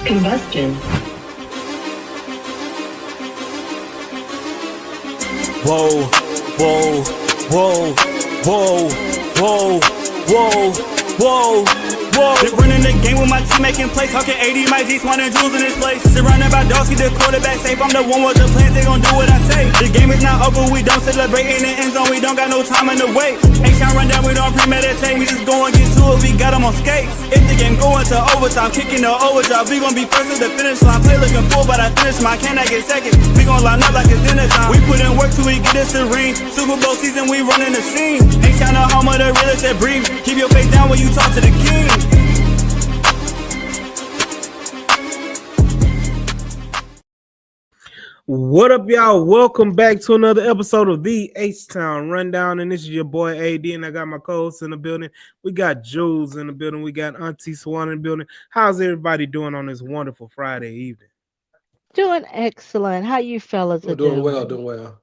Combustion. Whoa, whoa, whoa, whoa, whoa, whoa, whoa, whoa. Been running the game with my team making plays. Talking 80, my G's, one and jewels in this place. Surrounded by dogs, keep the quarterback safe. I'm the one with the plans, they gon' do what I say. The game is not over, we don't celebrate. In the end zone, we don't got no time in the wait. H-Town run down, we don't premeditate. We just go and get to it, we got them on skates. If the game going to overtime, kicking the overdrive, we gon' be first at the finish line. Play looking full, but I finish mine, can I get second? We gon' line up like it's dinner time. We put in work till we get this a ring. Super Bowl season, we running the scene. H-Town the home of the realest that breathe. Keep your face down when you talk to the king. What up, y'all? Welcome back to another episode of the H-Town Rundown, and this is your boy AD, and I got my co-hosts in the building. We got Jules in the building. We got Auntie Swan in the building. How's everybody doing on this wonderful Friday evening? Doing excellent. How you fellas are Doing doing? well.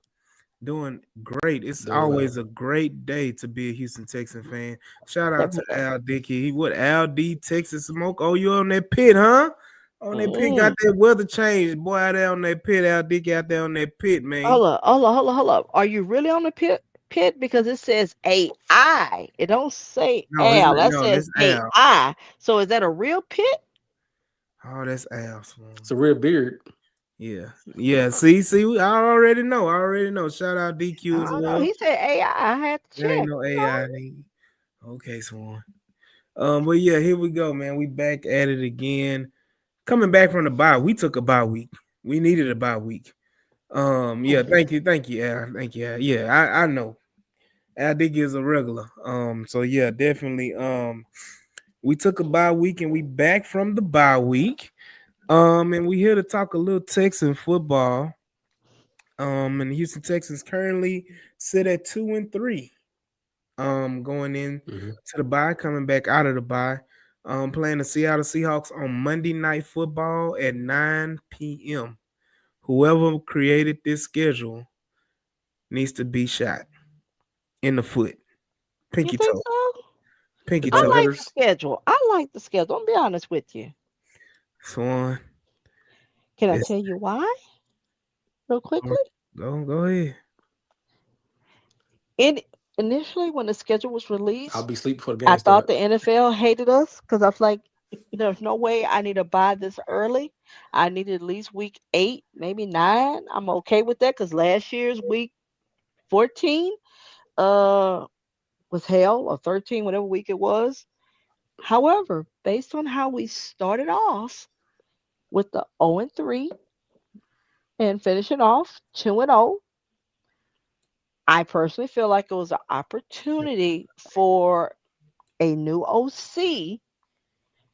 Doing great. It's Doing always well. a great day to be a Houston Texan fan. Shout out to Definitely. Al Dickey. What Al D Texas Smoke? Oh, you on that pit, huh? On that pit, got that weather change. Boy, out there on that pit, Al Dickey out there on that pit, man. Hold up. Are you really on the pit? Because it says AI. It don't say Al. That says that's Al. AI. So is that a real pit? Oh, that's Al. Swan. It's a real beard. Yeah. See, I already know. Shout out DQ as I don't well. know. He said AI. I had to There check. ain't no AI. Okay, Swan. But yeah, here we go, man. We back at it again. Coming back from the bye, we took a bye week. We needed a bye week. Yeah, thank you, Al. Thank you, Al. Yeah, I know. Al Dickey is a regular. So yeah, definitely. We took a bye week and we back from the bye week. And we here to talk a little Texan football. And the Houston Texans currently sit at 2-3. Going in to the bye, coming back out of the bye. Playing the Seattle Seahawks on Monday Night Football at 9 p.m. Whoever created this schedule needs to be shot in the foot. Pinky You think toe. so? Pinky I toe. like the schedule. I'm gonna be honest with you. Swan. Can I tell you why? Real quickly. Go ahead. Initially, when the schedule was released, I'll be asleep before the game I thought starts. the NFL hated us because I was like, there's no way I need to buy this early. I need at least week 8, maybe 9. I'm okay with that because last year's week 14 uh was hell, or 13, whatever week it was. However, based on how we started off with the 0-3 and finishing off 2-0, I personally feel like it was an opportunity for a new OC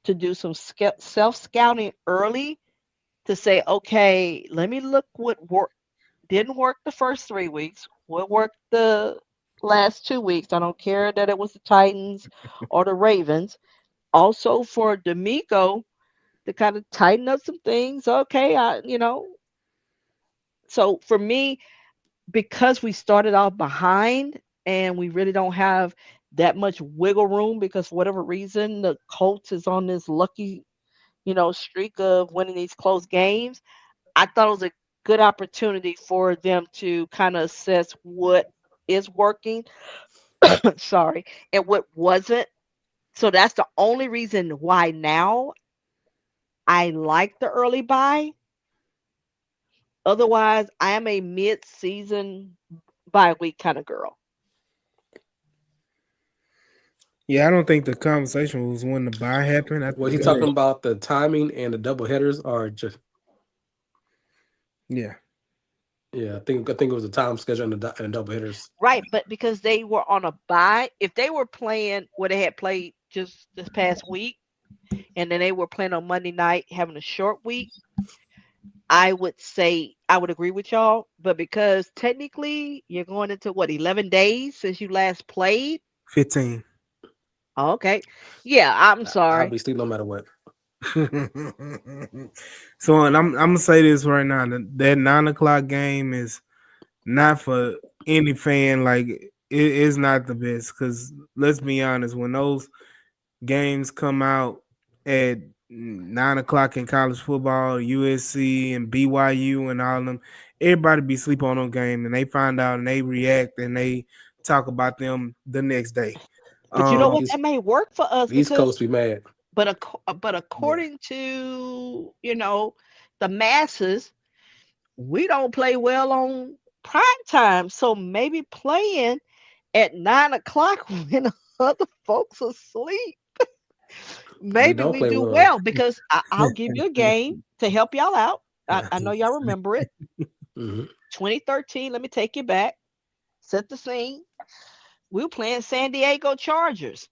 to do some self scouting early to say, okay, let me look what didn't work the first 3 weeks, what worked the last 2 weeks. I don't care that it was the Titans or the Ravens. Also for D'Amico to kind of tighten up some things. Okay, So for me, because we started off behind and we really don't have that much wiggle room because for whatever reason the Colts is on this lucky, streak of winning these close games. I thought it was a good opportunity for them to kind of assess what is working, sorry, and what wasn't. So that's the only reason why now I like the early buy. Otherwise, I am a mid-season bye week kind of girl. Yeah, I don't think the conversation was when the bye happened. What he's talking about, the timing and the double headers are just. Yeah. Yeah, I think it was the time schedule and the double hitters. Right, but because they were on a bye, if they were playing what they had played just this past week, and then they were playing on Monday night having a short week, I would say I would agree with y'all. But because technically you're going into 11 days since you last played? 15. Oh, okay. Yeah, I'm sorry. I'll be asleep no matter what. So I'm gonna say this right now. That 9 o'clock game is not for any fan. Like it is not the best because let's be honest, when those games come out at 9 o'clock in college football, USC and BYU and all of them. Everybody be sleep on them game, and they find out and they react and they talk about them the next day. But you know Yeah, Um, what? That may work for us the East because, Coast be mad. but yeah. according to the masses, we don't play well on prime time. So maybe playing at 9 o'clock when other folks are asleep, We maybe don't we play do well. well because I'll give you a game to help y'all out. I know y'all remember it. Hmm. 2013. Let me take you back. Set the scene. We were playing San Diego Chargers,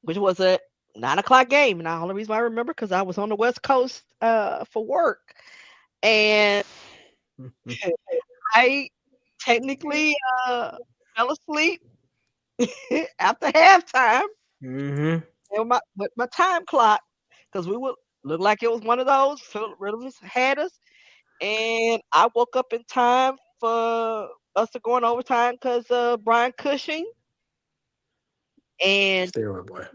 which was a 9 o'clock game. And the only reason I remember because I was on the West Coast for work. And I technically fell asleep after halftime Mm-hmm. with my time clock because we would look like it was one of those. Philip Rivers had us. And I woke up in time for us to go in overtime because Brian Cushing. And Steroid boy.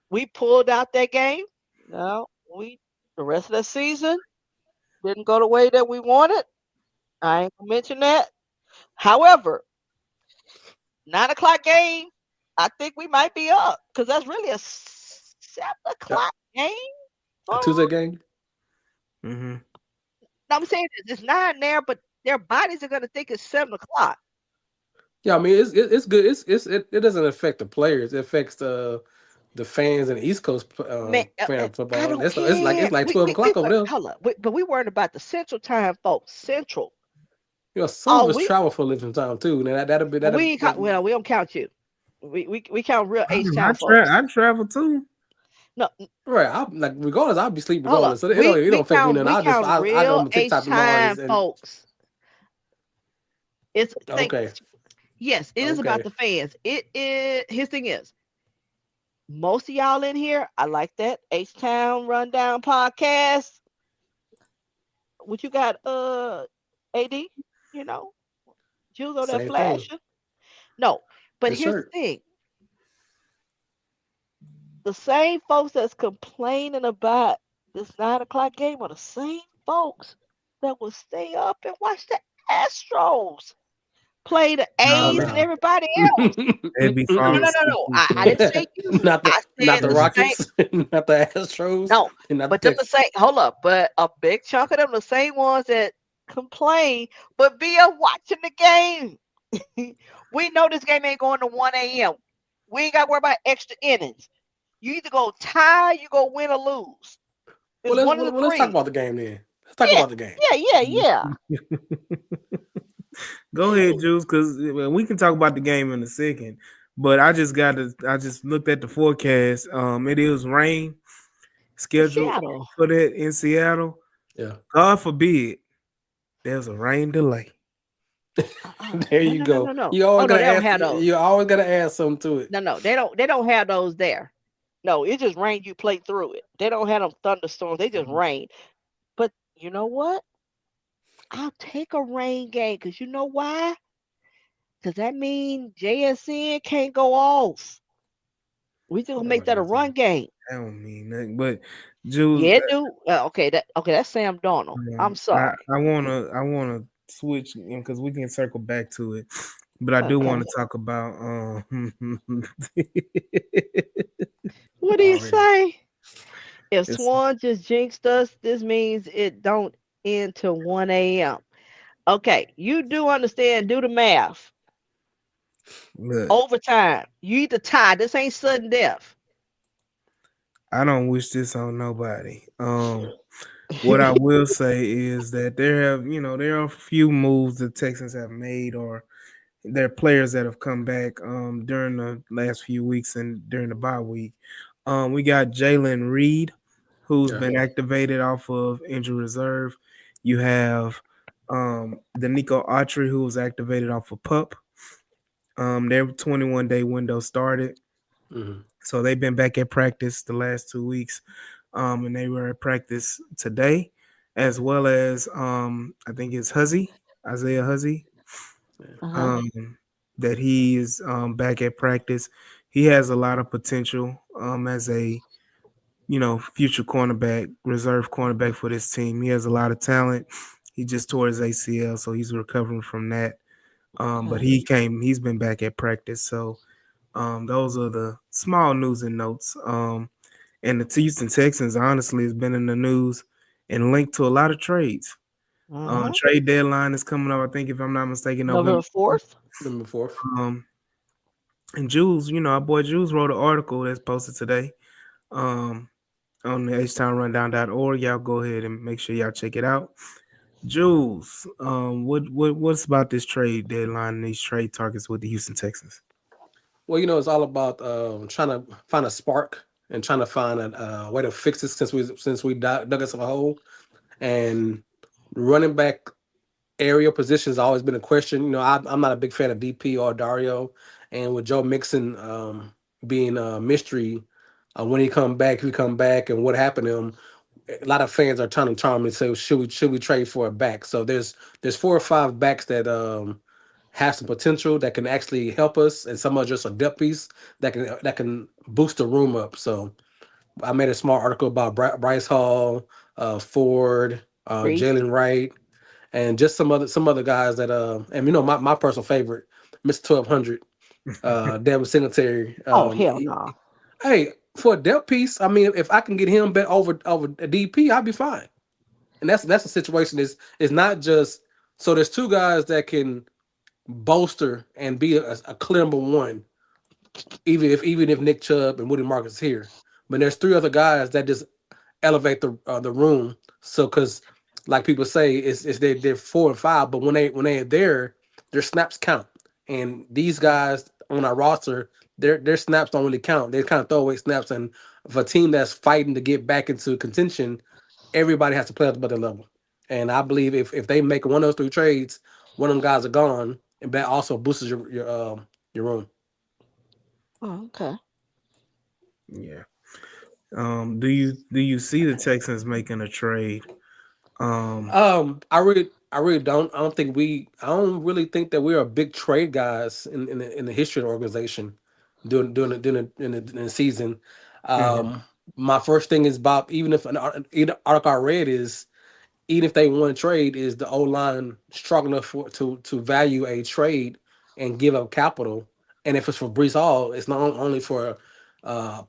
we pulled out that game. No, the rest of the season didn't go the way that we wanted. I ain't gonna mention that. However, 9 o'clock game, I think we might be up because that's really a 7 o'clock game. A Oh, Tuesday game. Mm-hmm. no, I'm saying it's 9 there, but their bodies are gonna think it's 7 o'clock. Yeah, I mean it's good. It doesn't affect the players. It affects the fans and the East Coast Man, fan I football. don't It's care. like 12 o'clock over Wait, there. hold up. But we worried about the Central Time, folks. Central. You know, some of Oh, us travel for a living time too. And that'll be we that'll ain't that. well, we don't count you. We count real I, H mean, Town folks. I travel too. No, Right, I like regardless. I'll be sleep hold up. regardless, so it don't We affect me count none. we count I go real on H TikTok tomorrow time and folks. It's think okay, yes, it is about okay, the fans. It is his thing is most of y'all in here, I like that H Town Rundown podcast. What you got, AD? You know, Jules on that same thing. flashing. No, but Yes, here's the sir. thing: the same folks that's complaining about this 9 o'clock game are the same folks that will stay up and watch the Astros play the Oh No, A's and no. everybody else. they be No, falling no, no, asleep no. too I quick. didn't say you. I Not said the They the be, same. Rockets, not the Astros, No, and not the but them the Texans. same. Hold up, but a big chunk of them the same ones that complain, but be up watching the game. We know this game ain't going to 1 a.m. We ain't got to worry about extra innings. You either go tie, you go win or lose. Well, It's one of the let's talk three. about the game then. Let's talk Yeah, about the game. yeah. go ahead, Juice, because we can talk about the game in a second. But I just looked at the forecast. It is rain In scheduled Seattle. for that in Seattle. Yeah, God forbid there's a rain delay. there No, you no, no, go. no, no. Oh no, they don't have those. You always gotta add something to it. No, no, they don't have those there. No, it just rain. You play through it. They don't have them thunderstorms. They just rain. But you know what? I'll take a rain game because you know why? Because that means JSN can't go off. We just gonna Oh make my that a God, run game. I don't mean nothing. But Jules, Yeah, dude. Okay, that's Sam Darnold. I'm sorry. I wanna switch because we can circle back to it. But I do want Okay. to talk about What do you already. say? If it's Swan just jinxed us, this means it don't end till 1 a.m. Okay, you do understand, do the math. look, Overtime. You either tie. This ain't sudden death. I don't wish this on nobody. What I will say is that there are a few moves the Texans have made, or there are players that have come back during the last few weeks and during the bye week. We got Jalen Reed, who's Yeah. been activated off of injury reserve. You have the Nico Autry, who was activated off of PUP. Their 21-day window started. Hmm. So they've been back at practice the last 2 weeks. And they were at practice today, as well as I think it's Isaiah Huzzy, Uh-huh. um, that he is back at practice. He has a lot of potential as a future cornerback, reserve cornerback for this team. He has a lot of talent. He just tore his ACL, so he's recovering from that. But Okay. he's been back at practice. So those are the small news and notes. And the Houston Texans honestly has been in the news and linked to a lot of trades. Mm-hmm. Trade deadline is coming up, I think, if I'm not mistaken, November November 4th. 4th. Number fourth. Um, and Jules, our boy Jules wrote an article that's posted today um, on the htownrundown.org. Y'all go ahead and make sure y'all check it out. Jules, what's about this trade deadline and these trade targets with the Houston Texans? Well, it's all about trying to find a spark and trying to find a way to fix it since we dug us a hole. And running back area position has always been a question. I'm not a big fan of DP or Dario, and with Joe Mixon being a mystery, when he come back, if he come back, and what happened to him. A lot of fans are trying to charm and say, should we trade for a back? So there's 4 or 5 backs that have some potential that can actually help us, and some are just a depth piece that can boost the room up. So I made a small article about Bryce Hall, Ford, Reese. Jalen Wright, and just some other guys that and my personal favorite, Mr. 1200, Devin Singletary. Oh, hell no. Hey, for a depth piece, I mean, if I can get him bet over a DP, I'll be fine. And that's the situation. Is not just so there's 2 guys that can bolster and be a clear number one, even if Nick Chubb and Woody Marcus is here. But there's 3 other guys that just elevate the room. So because like people say, it's they're 4 and 5, but when they're there, their snaps count. And these guys on our roster, their snaps don't really count. They kind of throwaway snaps. And for a team that's fighting to get back into contention, everybody has to play at the level. And I believe if they make one of those 3 trades, one of them guys are gone, and that also boosts your room. Oh, okay. Yeah. Do you see the Texans making a trade? Um, I really don't. I don't really think that we're a big trade guys in the history of the organization during the season. mhm. Um, my first thing is Bob. Even if either article I read is even if they want to trade, is the O line strong enough to value a trade and give up capital? And if it's for Brees Hall, it's not only for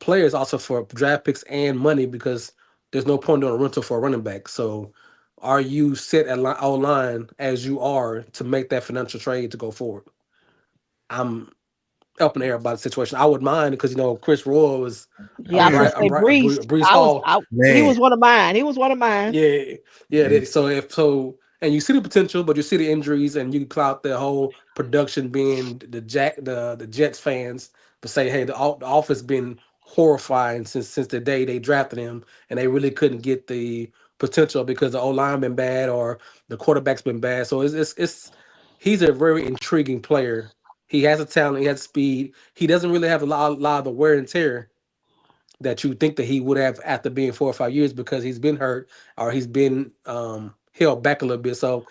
players, also for draft picks and money because there's no point doing a rental for a running back. So, are you set at O line as you are to make that financial trade to go forward? I'm up in the air about the situation. I would mind because Chris Roy was Yeah, I was gonna say Breeze. Brees Hall. He Man, was one of mine. He was one of mine. Yeah, yeah. man. And you see the potential, but you see the injuries, and you clout the whole production being the Jets fans, but say, hey, the offense been horrifying since the day they drafted him, and they really couldn't get the potential because the O line been bad or the quarterback's been bad. So it's he's a very intriguing player. He has a talent, he has speed. He doesn't really have a lot of the wear and tear that you think that he would have after being 4 or 5 years because he's been hurt or he's been held back a little bit. So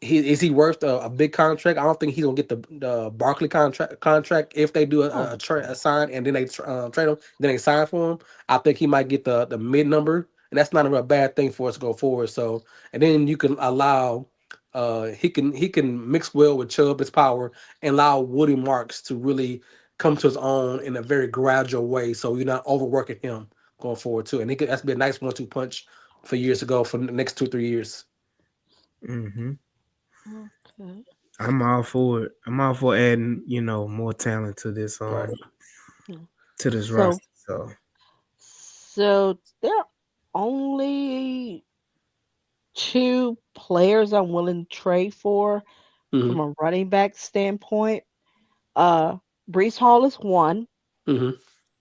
is he worth a big contract? I don't think he's gonna get the Barkley contract if they do Oh, a sign and then they trade him, then they sign for him. I think he might get the mid number, and that's not a real bad thing for us to go forward. So and then you can allow he can mix well with Chubb his power and allow Woody Marks to really come to his own in a very gradual way. So you're not overworking him going forward too. And that's been a nice 1-2 punch for years to go for the next 2-3 years. Hmm. okay. I'm all for it. I'm all for adding, more talent to this Right. Hmm. So, roster. So so there are only 2 players I'm willing to trade for from Hmm. a running back standpoint. Uh, Brees Hall is one. Hmm.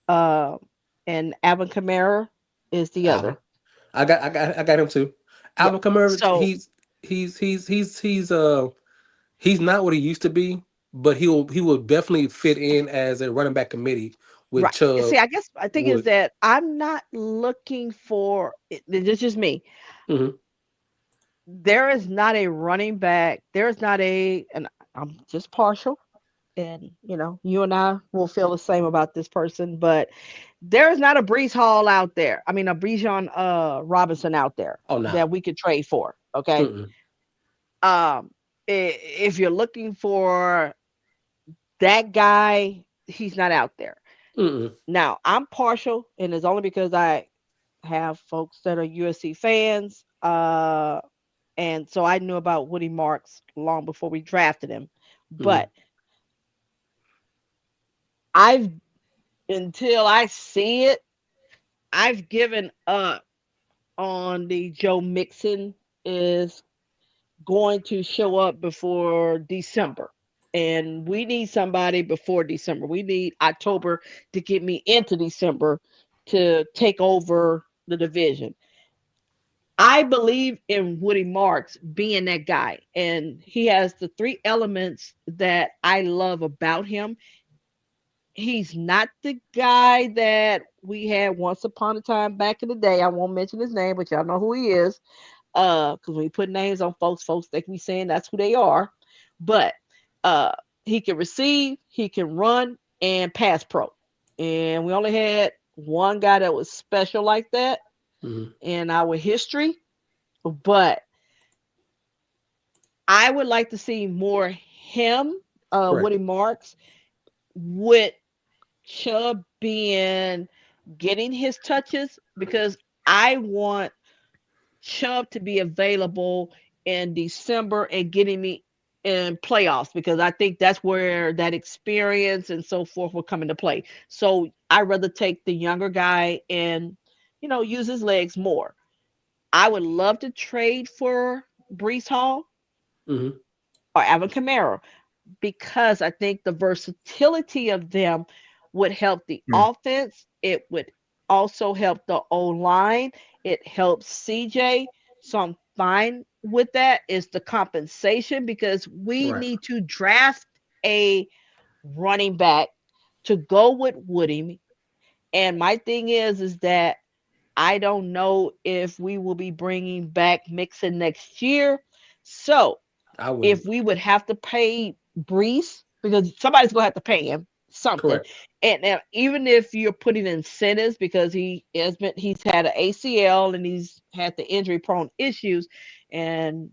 Uh, and Alvin Kamara is the Alvin. other. I got him too. Yeah. Alvin Kamara, So, he's not what he used to be, but he will definitely fit in as a running back committee with right. See, Chubb I guess I think is Wood. that I'm not looking for. This is just me. Hmm. There is not a running back. There is not a, and I'm just partial. And you and I will feel the same about this person, but There is not a Brees Hall out there. I mean, a Bijan Robinson out there Oh no. that we could trade for. Okay. Mm-mm. Um, if you're looking for that guy, he's not out there. Mm-mm. Now, I'm partial, and it's only because I have folks that are USC fans. And so I knew about Woody Marks long before we drafted him. Mm-mm. But I've, until I see it, I've given up on the Joe Mixon is going to show up before December. And we need somebody before December. We need October to get me into December to take over the division. I believe in Woody Marks being that guy. And he has the three elements that I love about him. He's not the guy that we had once upon a time back in the day. I won't mention his name, but y'all know who he is. Because when you put names on folks, folks they can be saying that's who they are. But uh, he can receive, he can run, and pass pro. And we only had one guy that was special like that Mm-hmm. in our history. But I would like to see more him, Correct. Woody Marks, with Chubb being getting his touches because I want Chubb to be available in December and getting me in playoffs because I think that's where that experience and so forth will come into play. So I rather take the younger guy and use his legs more. I would love to trade for Brees Hall Mm-hmm. or Alvin Kamara because I think the versatility of them would help the Hmm. offense. It would also help the O line. It helps CJ. So I'm fine with that. Is the compensation because we Right. need to draft a running back to go with Woody. And my thing is that I don't know if we will be bringing back Mixon next year. So I if wouldn't. we would have to pay Brees, because somebody's gonna have to pay him something. Correct. And now, even if you're putting incentives because he's had an ACL and he's had the injury prone issues, and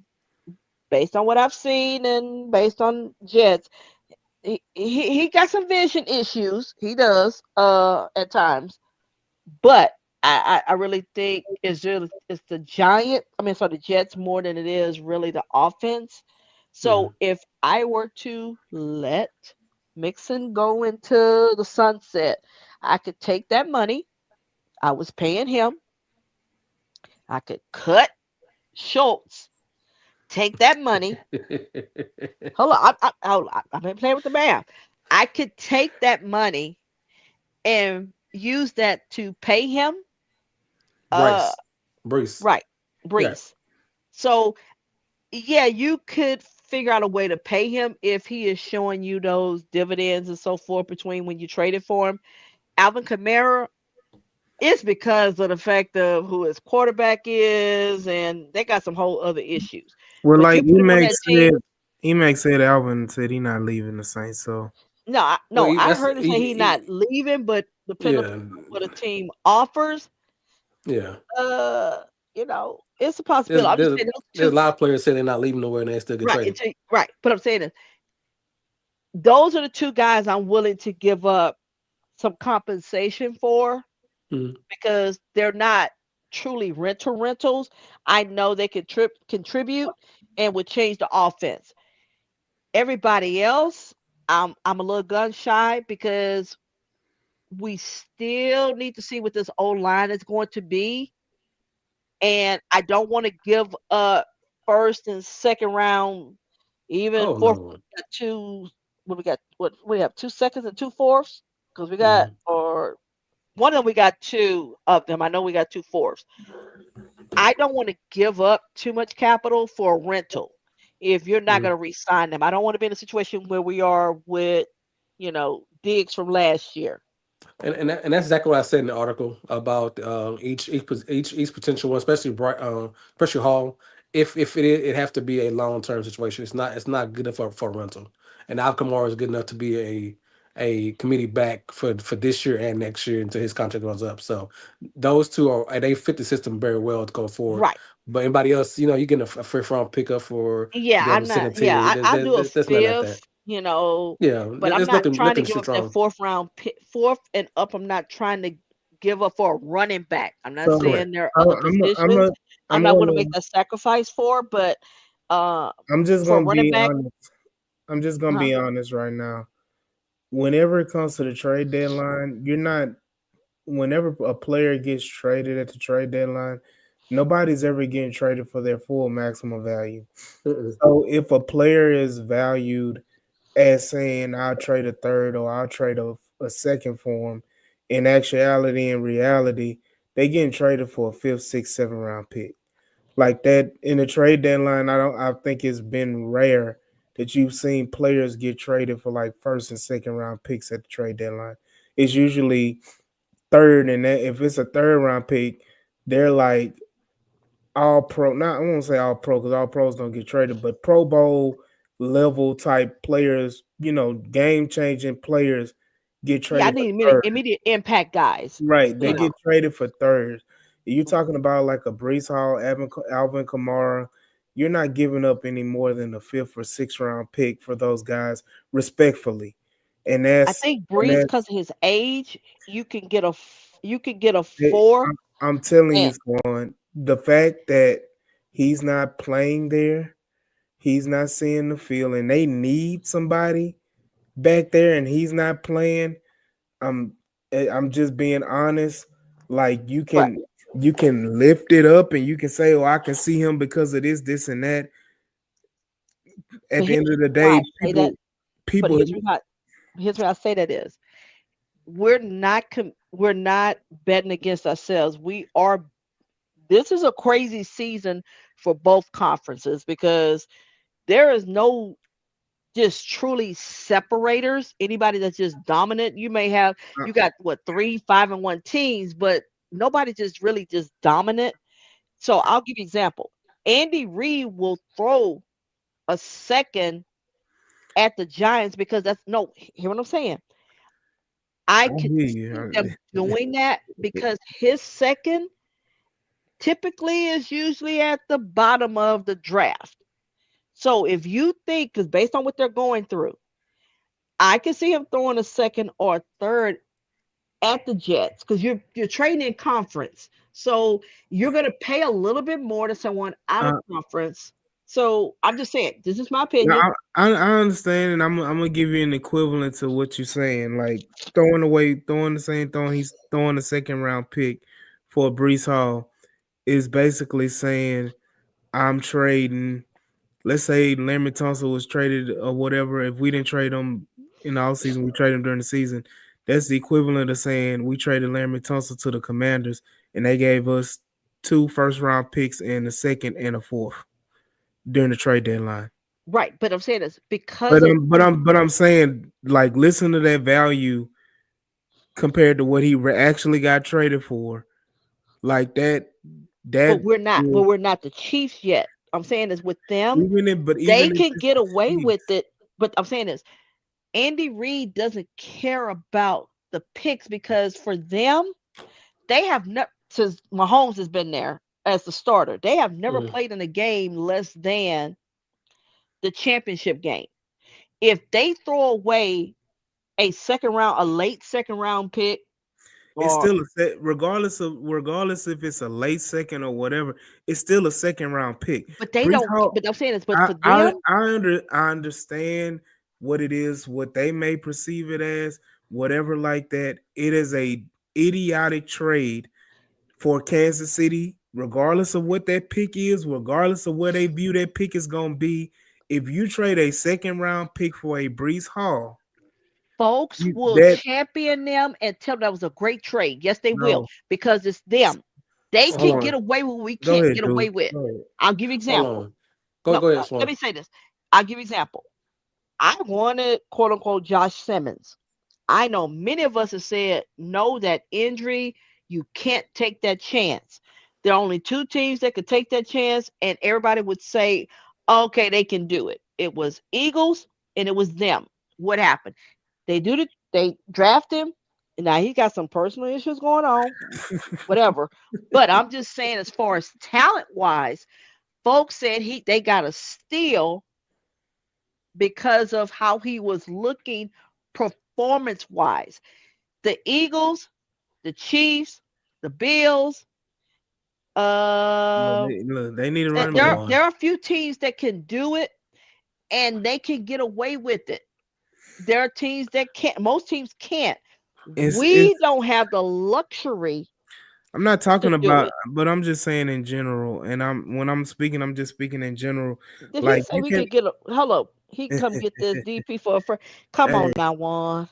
based on what I've seen and based on Jets, he got some vision issues. He does at times, but I really think it's the Giant. I mean, sorry, the Jets more than it is really the offense. Mm-hmm. So if I were to let Mixon go into the sunset, I could take that money I was paying him. I could cut Schultz, take that money. Hold on, I've been playing with the math. I could take that money and use that to pay him. Uh, Bryce. Brees. right, Yeah. Brees. So yeah, you could figure out a way to pay him if he is showing you those dividends and so forth between when you traded for him. Alvin Kamara, it's because of the fact of who his quarterback is, and they got some whole other issues. Well, But like you put him on that team. Emax said Alvin said he not leaving the Saints. So No, Well, no, I that's heard him say he not leaving, but depending yeah, upon what a team offers, yeah. uh, it's a possibility. There's I'm just there's saying those there's two, a lot of players saying they're not leaving nowhere and they still get right? traded. Right. But I'm saying is those are the two guys I'm willing to give up some compensation for Mm-hmm. because they're not truly rentals. I know they can contribute and would change the offense. Everybody else, I'm a little gun shy because we still need to see what this old line is going to be, and I don't want to give up first and second round, even Oh fourth. no. We got two. What we got? What we have 2 seconds and 2/4 because we got Mm-hmm. or one of them we got two of them. I know we got 2/4. I don't want to give up too much capital for a rental if you're not going Mm-hmm. to re-sign them. I don't want to be in a situation where we are with, Diggs from last year. And that's exactly what I said in the article about each potential one, especially especially Hall. If it have to be a long term situation, it's not good enough for a rental. And Al Kamara is good enough to be a committee back for this year and next year until his contract goes up. So those two are and they fit the system very well to go forward. Right. But anybody else, you getting a first round pickup for Yeah, them I'm second not. Yeah, tier. I do a There's nothing like that. fifth, Yeah, but I'm there's not trying to nothing give shit up that wrong. fourth round pick, fourth and up. I'm not trying to give up for a running back. I'm not So Correct. saying there are I, other I'm positions a, I'm I'm not going to make gonna that sacrifice for, but uh, I'm just for gonna running be back, honest. I'm just gonna huh? be honest right now. Whenever it comes to the trade deadline, you're not. Whenever a player gets traded at the trade deadline, nobody's ever getting traded for their full maximum value. Mm-mm. So if a player is valued as saying I'll trade a third or I'll trade a second for him, in actuality and reality, they getting traded for a fifth, sixth, seventh round pick. Like that in the trade deadline, I think it's been rare that you've seen players get traded for like first and second round picks at the trade deadline. It's usually third, and that if it's a third round pick, they're like all pro. Not I won't say all pro because all pros don't get traded, but Pro Bowl level type players, game changing players get Yeah, I traded for need third. immediate impact guys. Right, they You Right. know, get traded for thirds. You're talking about like a Brees Hall, Alvin Kamara. You're not giving up any more than a fifth or sixth round pick for those guys, respectfully. And I that's think and Breeze, because that's of his age, you can get a it, four, I'm telling you, and Swan, the fact that he's not playing there, he's not seeing the field, and they need somebody back there, and he's not playing. I'm I'm just being honest. Like right. you can lift it up and you can say, "Oh, I can see him because of this, and that." At But the here's end of the why I day, say that. But people, here's why I say that is we're not betting against ourselves. We are. This is a crazy season for both conferences because there is no just truly separators. Anybody that's just dominant. You got what, 3, 5, and 1 teams, but nobody just really just dominant. So I'll give you example. Andy Reid will throw a second at the Giants because that's no. Hear what I'm saying? I I could hear see you. them doing that because his second typically is usually at the bottom of the draft. So if you think, because based on what they're going through, I can see him throwing a second or third at the Jets because you're trading in conference. So you're gonna pay a little bit more to someone out of Uh, conference. So I'm just saying, this is my Yeah, opinion. I understand, and I'm gonna give you an equivalent to what you're saying. Like throwing the same throwing, he's throwing a second round pick for Brees Hall is basically saying I'm trading. Let's say Larry Tunsil was traded or whatever. If we didn't trade him in the offseason, we traded him during the season. That's the equivalent of saying we traded Larry Tunsil to the Commanders, and they gave us 2 first round picks and a second and a fourth during the trade deadline. Right, but I'm saying this because of But I'm saying like listen to that value compared to what he actually got traded for. Like that but is, we're not the Chiefs yet. I'm saying this with them, they even if can it's get the away with Chiefs, it. But I'm saying this, Andy Reid doesn't care about the picks because for them, they have never since Mahomes has been there as the starter. They have never Mm. played in a game less than the championship game. If they throw away a late second round pick, it's or still a set regardless if it's a late second or whatever, it's still a second round pick. but they Brees don't. Hall, But I'm saying this, but for them, I understand what it is, what they may perceive it as, whatever like that. It is a idiotic trade for Kansas City, regardless of what that pick is, regardless of where they view that pick is going to be. If you trade a second round pick for a Brees Hall, folks will that champion them and tell them that was a great trade. Yes, they will no. because it's them. They Hold can get on. away with what we Go can't ahead, get dude. away with. Go ahead. I'll give you Hold example. on. No, Go ahead, let Swan. me say this. I'll give you example. I wanted quote unquote Josh Simmons. I know many of us have said no, that injury, you can't take that chance. There are only two teams that could take that chance, and everybody would say, okay, they can do it. It was Eagles and it was them. What happened? They do They draft him. And now he got some personal issues going on, whatever. But I'm just saying, as far as talent wise, folks said they got a steal because of how he was looking performance wise. The Eagles, the Chiefs, the Bills, uh, Look, they need a running there back. One. there are a few teams that can do it and they can get away with it. There are teams that can't. Most teams can't. It's We don't have the luxury I'm not to talking do about, it. but I'm just saying in general. And when I'm speaking, I'm just speaking in general. Did he Like say you we can, could get a hello? He come get this DP for a first. Come hey, on now, Juan.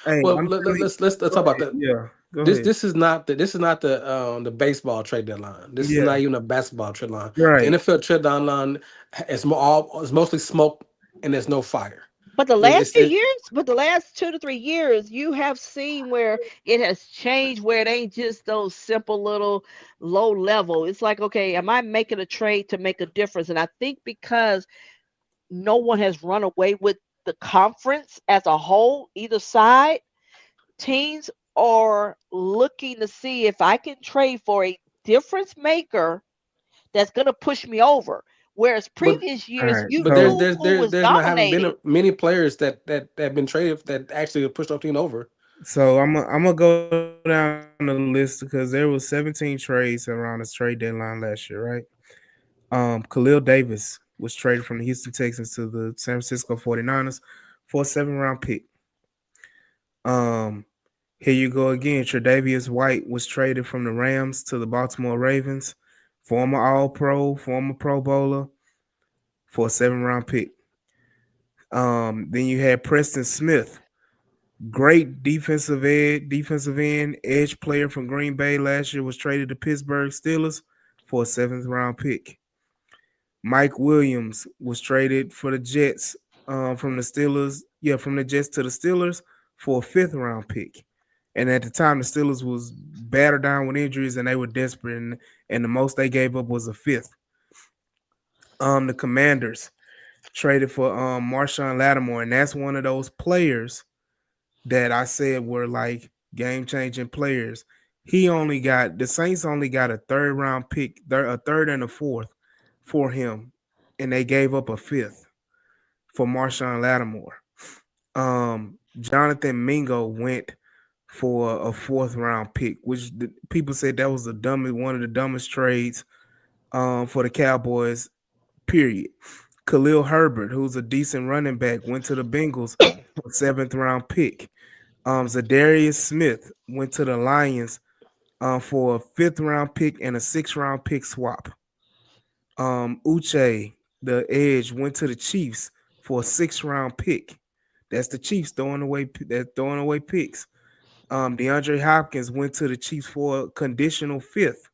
hey, Well, I'm telling you, let's go talk about ahead. that. Yeah, go This ahead. this is not the baseball trade deadline. This is Yeah, not even a basketball trade line. The right. NFL trade deadline is mostly smoke and there's no fire. But the last It's few it, years, but the last 2 to 3 years, you have seen where it has changed, where it ain't just those simple little low level. It's like, okay, am I making a trade to make a difference? And I think because no one has run away with the conference as a whole, either side, teams are looking to see if I can trade for a difference maker that's going to push me over. Whereas but previous All years, right. you but So, knew who was there's not haven't dominating. been many players that have been traded that actually have pushed our team over. I'm gonna go down the list because there was 17 trades around this trade deadline last year, right? Khalil Davis was traded from the Houston Texans to the San Francisco 49ers for a 7th round pick. Um, Here you go again. Tre'Davious White was traded from the Rams to the Baltimore Ravens, former All Pro, former Pro Bowler, for a 7th round pick. Then you had Preston Smith, great defensive end, edge player from Green Bay last year, was traded to Pittsburgh Steelers for a 7th round pick. Mike Williams was traded for the Jets from the Steelers, from the Jets to the Steelers for a 5th round pick. And at the time, the Steelers was battered down with injuries and they were desperate, and the most they gave up was a fifth. The Commanders traded for Marshawn Lattimore, and that's one of those players that I said were like game changing players. The Saints only got a 3rd round pick, a third and a fourth for him, and they gave up a fifth for Marshawn Lattimore. Jonathan Mingo went for a 4th round pick, which people said that was one of the dumbest trades for the Cowboys. Period. Khalil Herbert, who's a decent running back, went to the Bengals, a 7th round pick. Zadarius Smith went to the Lions for a 5th round pick and a 6th round pick swap. Uche, the edge, went to the Chiefs for a 6th round pick. That's the Chiefs throwing away picks. DeAndre Hopkins went to the Chiefs for a conditional fifth.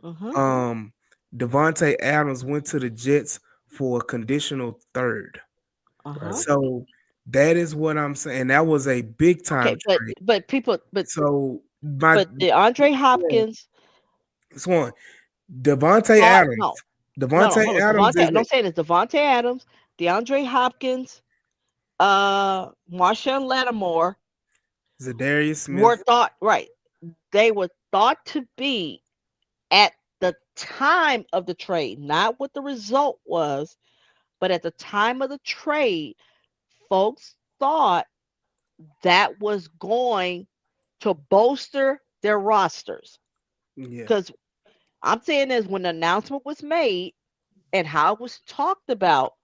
Hmm. Um, Devontae Adams went to the Jets for a conditional third. Uh-huh. Right. So that is what I'm saying. That was a big time Okay, trade. but people, So my but DeAndre Hopkins. Swan, Devontae Oh Adams. no, no, Devontae hold on, Adams Devontae. is a Don't say this. Devontae Adams, DeAndre Hopkins, Marshawn Lattimore Zadarius were Smith. thought right. They were thought to be at the time of the trade, not what the result was, but at the time of the trade, folks thought that was going to bolster their rosters. Yeah. Because I'm saying is when the announcement was made and how it was talked about,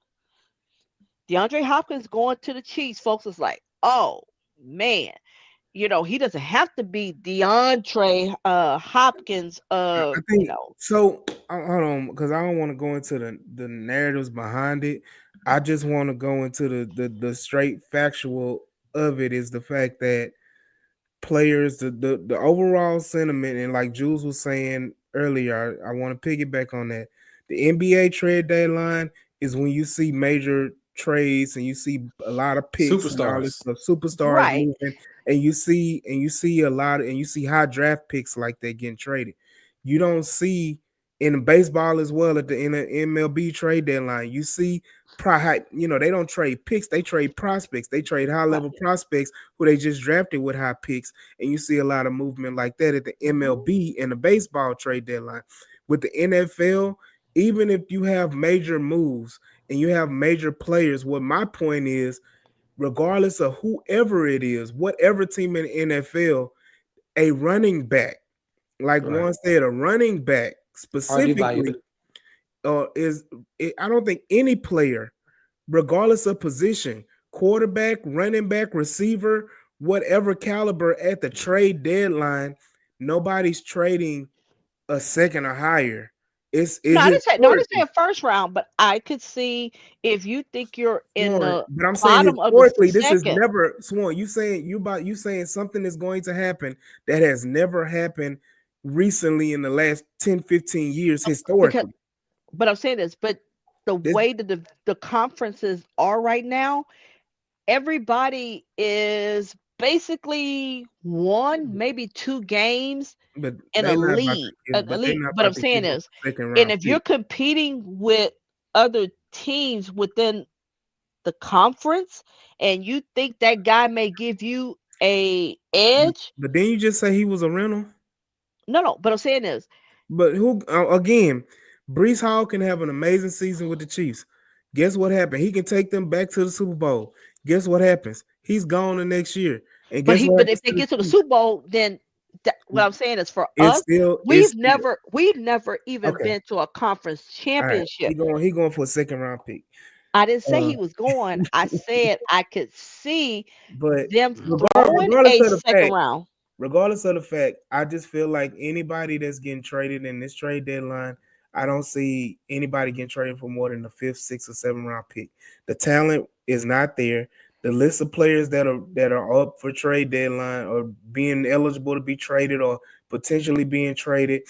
DeAndre Hopkins going to the Chiefs, folks was like, oh man, he doesn't have to be DeAndre Hopkins, I think so. Hold on, because I don't want to go into the narratives behind it. I just want to go into the straight factual of it is the fact that players, the overall sentiment, and like Jules was saying earlier, I want to piggyback on that. The NBA trade deadline is when you see major trades and you see a lot of picks and all this Superstars. stuff, superstars right. moving, and you see a lot and you see high draft picks like that getting traded. You don't see in baseball as well in the MLB trade deadline. You see they don't trade picks, they trade prospects. They trade high Right. level prospects who they just drafted with high picks. And you see a lot of movement like that at the MLB and the baseball trade deadline. With the NFL, even if you have major moves and you have major players, what my point is, regardless of whoever it is, whatever team in the NFL, a running back, like Right. Juan said, a running back Are devalued. specifically is I don't think any player, regardless of position, quarterback, running back, receiver, whatever caliber at the trade deadline, nobody's trading a second or higher. No, It's I didn't say no, I didn't historically say first round, but I could see if you think you're in Swan, the but I'm saying bottom of the historically, this is second. never Swan. You saying something is going to happen that has never happened recently in the last 10, 15 years Because historically. but I'm saying this, but the This way that the conferences are right now, everybody is basically one, maybe two games but in a they not about lead, to give but they're not But I'm about to saying give up is, a second and round if you're pick. competing with other teams within the conference, and you think that guy may give you a edge, But then you just say he was a rental. no, but I'm saying is, But who again? Brees Hall can have an amazing season with the Chiefs. Guess what happened? He can take them back to the Super Bowl. Guess what happens? He's gone the next year. And guess what but if happens they to the get to the Chiefs? Super Bowl, then what I'm saying is for It's us, still it's still we've never even okay. been to a conference All right. championship. He going for a second round pick. I didn't say Uh, he was going. I said I could see but them throwing regardless a of the second fact, round. I just feel like anybody that's getting traded in this trade deadline, I don't see anybody getting traded for more than the fifth, sixth, or seventh round pick. The talent is not there. The list of players that are up for trade deadline or being eligible to be traded or potentially being traded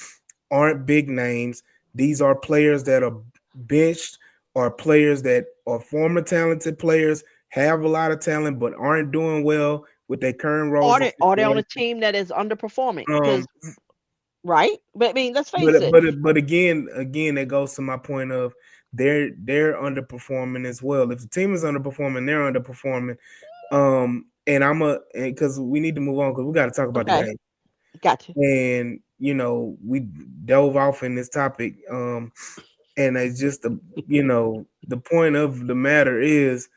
aren't big names. These are players that are benched or players that are former talented players, have a lot of talent, but aren't doing well with their current roles and Are they on a situations. team that is underperforming? Um, Because right, but I mean, let's face but it. but again, that goes to my point of they're underperforming as well. If the team is underperforming, they're underperforming. And because we need to move on because we got to talk about the Okay, game. got you. And we dove off in this topic. And it's just the point of the matter is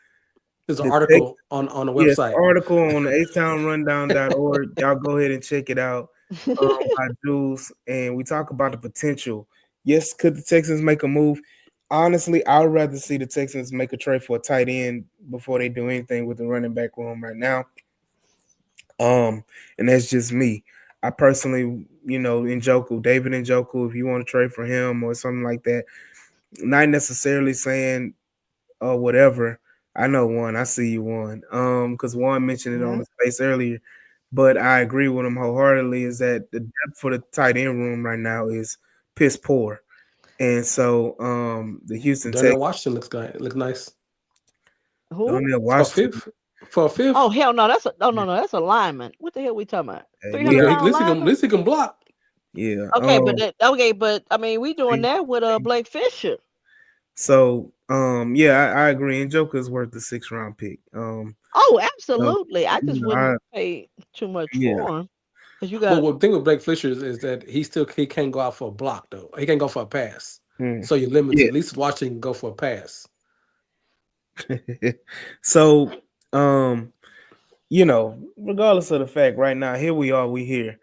There's an the text. article on the Yes, website. article on the HTownRundown.org. Y'all go ahead and check it out. By Jules, and we talk about the potential. Yes, could the Texans make a move? Honestly, I would rather see the Texans make a trade for a tight end before they do anything with the running back room right now. And that's just me. I personally, Njoku, David Njoku, if you want to trade for him or something like that, not necessarily saying whatever. I know one. I see you one. Because Juan mentioned it on Mhm. the space earlier, but I agree with him wholeheartedly. Is that the depth for the tight end room right now is piss poor, and so the Houston Darnell Texans, Washington looks nice Who? Donnell for a Washington, fifth. For a Oh fifth, hell no, that's a lineman. What the hell we talking about? Three well, hundred yeah, at pound least at lineman. least he can block. yeah. Okay, but I mean, we doing that with Blake Fisher. So yeah, I agree. And Joker's worth the 6th round pick. Oh, So, absolutely. I just I wouldn't pay too much yeah. for him because you But got what thing with Blake Fisher is that he can't go out for a block though. He can't go for a pass. Mm, So you're limited. yeah. At least Washington can go for a pass. So regardless of the fact, right now, here we are, we here.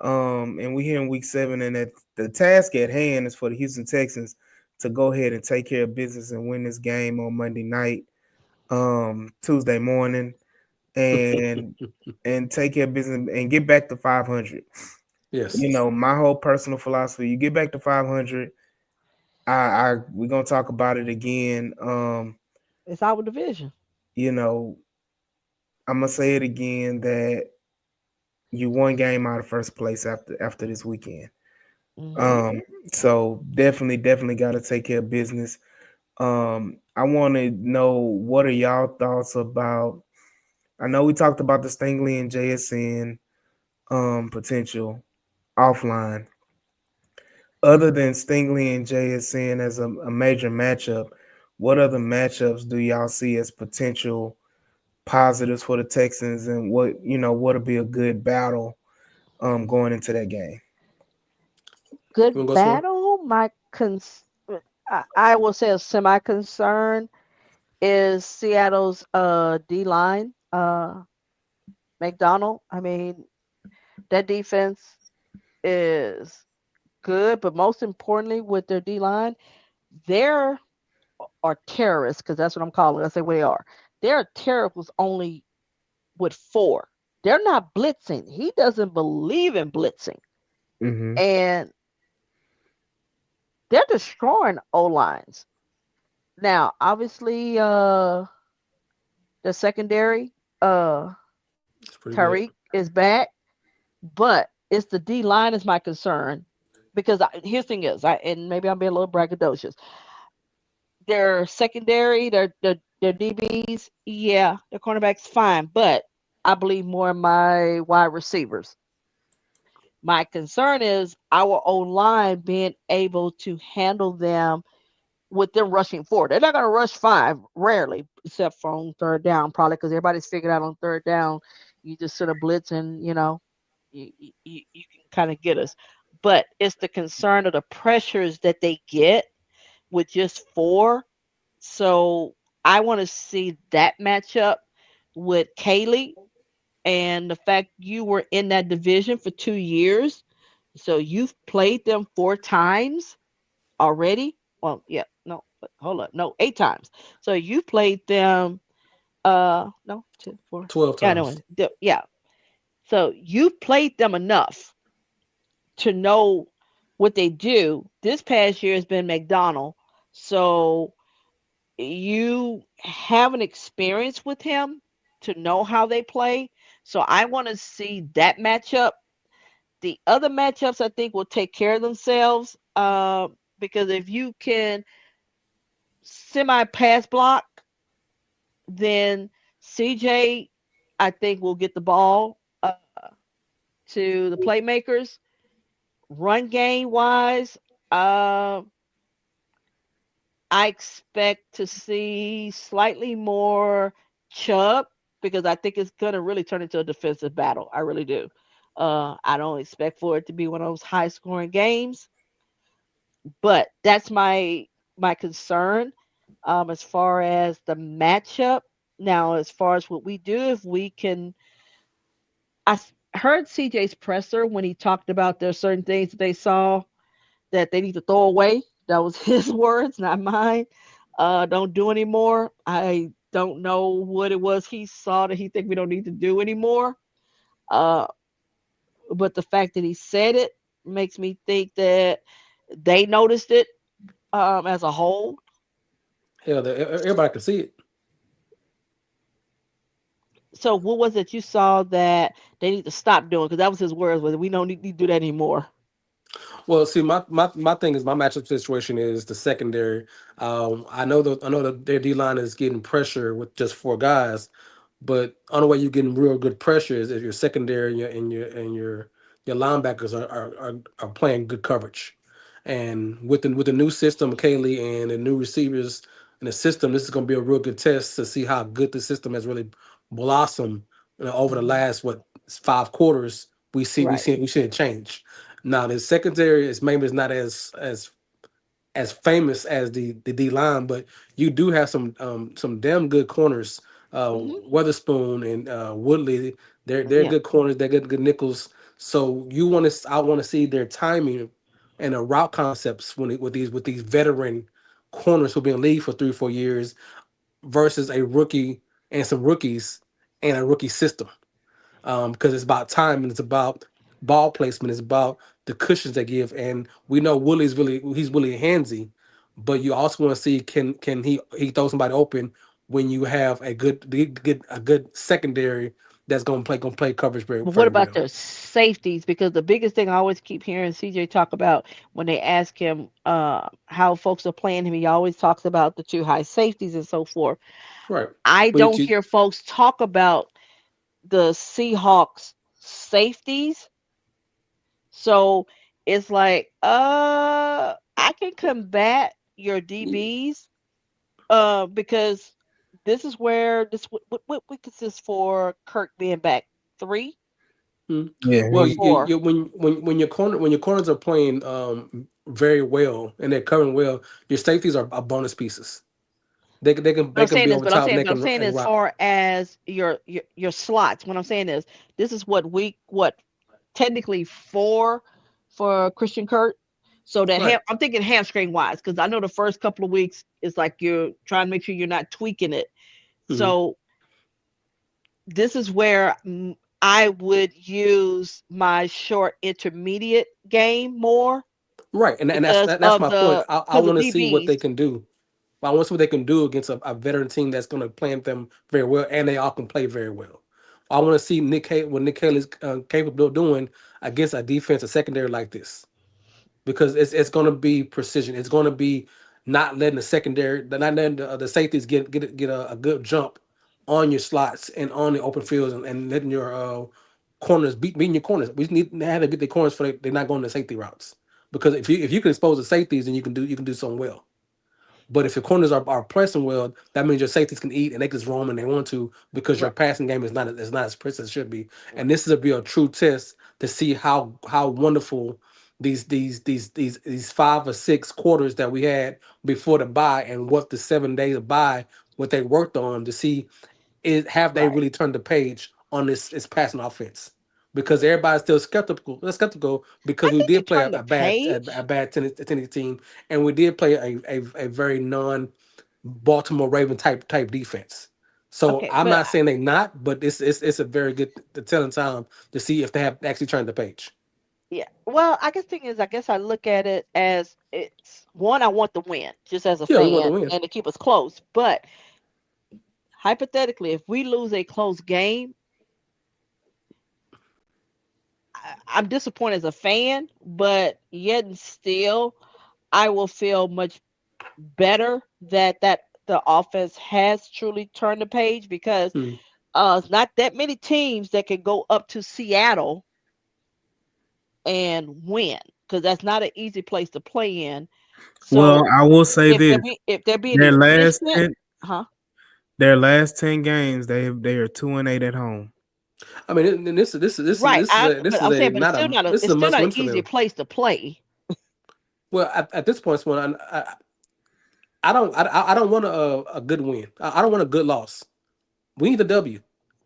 And we here in week 7, and that the task at hand is for the Houston Texans to go ahead and take care of business and win this game on Monday night, Tuesday morning, and take care of business and get back to 500. Yes. My whole personal philosophy, you get back to 500. We're gonna talk about it again. it's our division. You know, I'm gonna say it again that you one game out of first place after this weekend. Hmm. Um, so definitely got to take care of business. I want to know what are y'all thoughts about. I know we talked about the Stingley and JSN potential offline. Other than Stingley and JSN as a major matchup, what other matchups do y'all see as potential positives for the Texans, and what'll be a good battle going into that game? You Good wanna go slow? battle. I will say a semi concern is Seattle's D line. McDonald. I mean, that defense is good, but most importantly, with their D line, they're are terrorists because that's what I'm calling. That's what they are. They're terrorists only with four. They're not blitzing. He doesn't believe in blitzing, Mm-hmm. and they're destroying O lines. Now, obviously, the secondary, uh, It's pretty good. Tariq is back, but it's the D line is my concern because here's the thing is, and maybe I'm being a little braggadocious. Their secondary, their DBs, yeah, their cornerbacks fine, but I believe more in my wide receivers. My concern is our O line being able to handle them with them rushing forward. They're not going to rush five, rarely, except for on third down, probably because everybody's figured out on third down, you just send a blitz and, you can kind of get us. But it's the concern of the pressures that they get with just four. So I want to see that matchup with Kaylee and the fact you were in that division for 2 years. So you've played them four times already. Well, yeah, no, but hold up, no, 8 times. So you played them. No, two, four. 12 Yeah, no, times. yeah. So you've played them enough to know what they do. This past year has been McDonald, so you have an experience with him to know how they play. So I want to see that matchup. The other matchups I think will take care of themselves. Because if you can semi pass block, then CJ I think will get the ball to the playmakers. Run game wise, uh, I expect to see slightly more Chubb because I think it's gonna really turn into a defensive battle. I really do. I don't expect for it to be one of those high scoring games, but that's my concern as far as the matchup. Now, as far as what we do, if we can, heard CJ's presser when he talked about there's certain things that they saw that they need to throw away. That was his words, not mine. Don't do anymore. I don't know what it was he saw that he think we don't need to do anymore. Uh, but the fact that he said it makes me think that they noticed it as a whole. Hell, everybody can see it. So what was it you saw that they need to stop doing? Because that was his words. Was we don't need to do that anymore. Well, see, my thing is my matchup situation is the secondary. I know that their D line is getting pressure with just four guys, but only way you're getting real good pressure is if your secondary and your linebackers are playing good coverage. And with the new system, Kaylee, and the new receivers in the system, this is going to be a real good test to see how good the system has really blossomed over the Hmm. last 5 quarters. Right. We see it change. Now the secondary is maybe is not as famous as the D line, but you do have some damn good corners. Hmm. Weatherspoon and Woodley, they're Yeah. good corners. They're good nickels. So I want to see their timing and the route concepts with these veteran corners who've been in the league for 3 or 4 years versus a rookie and some rookies and a rookie system because it's about time and it's about ball placement. It's about the cushions they give, and we know he's really handsy, but you also want to see can he throw somebody open when you have a good secondary that's gonna play coverage very But what very about well. their safeties? Because the biggest thing I always keep hearing CJ talk about when they ask him how folks are playing him, he always talks about the two high safeties and so forth. Right. I But don't hear folks talk about the Seahawks safeties. So it's like, I can combat your you, DBs, Because this is where this what week is this for Kirk being back? 3, Hmm. Yeah, Well, 4. when your corners are playing very well and they're covering well, your safeties are bonus pieces. But I'm They can saying be this, over top and they but I'm can saying and as rock. far as your slots. What I'm saying is this is what week what technically 4 for Christian Kirk. So that Right. I'm thinking hamstring wise because I know the first couple of weeks is like you're trying to make sure you're not tweaking it. Hmm. So this is where I would use my short intermediate game more Right, and that's my point. I because of want to see what DBs. they can do. I want to see what they can do against a veteran team that's going to plant them very well, and they all can play very well. I want to see what Nick Haley's capable of doing against a defense, a secondary like this, because it's going to be precision. It's going to be not letting the secondary, not letting the safeties get a good jump on your slots and on the open fields, and letting your corners beating your corners. We need to have to beat the corners for they're not going the safety routes. Because if you can expose the safeties, then you can do something well. But if your corners are pressing well, that means your safeties can eat and they can just roam when they want to because your Right. passing game is not as precise as it should be. And this is a be a true test to see how wonderful these 5 or 6 quarters that we had before the bye and what the 7 days of bye what they worked on to see is have they Right. really turned the page on this passing offense? Because everybody's still skeptical. They're skeptical because I we think they did play turned the a page. bad Tennessee team, and we did play a very non Baltimore Raven type defense. So Okay, I'm but not saying they not, but it's a very good telling time to see if they have actually turned the page. yeah. Well, I guess thing is, I guess I look at it as it's one. I want the win, just as a Yeah, we want to fan, win. and to keep us close. But hypothetically, if we lose a close game, I'm disappointed as a fan. But yet and still, I will feel much better that the offense has truly turned the page because Hmm. it's not that many teams that can go up to Seattle and win because that's not an easy place to play in. well, So I will say this: if they're being their last efficient, 10, huh? their last 10 games, they are 2-8 at home. I mean, and Right. But this is I'm a saying, but not a this is it's a still must not an win for easy them. place to play. Well, at this point, when I don't want a good win. I don't want a good loss. We need a W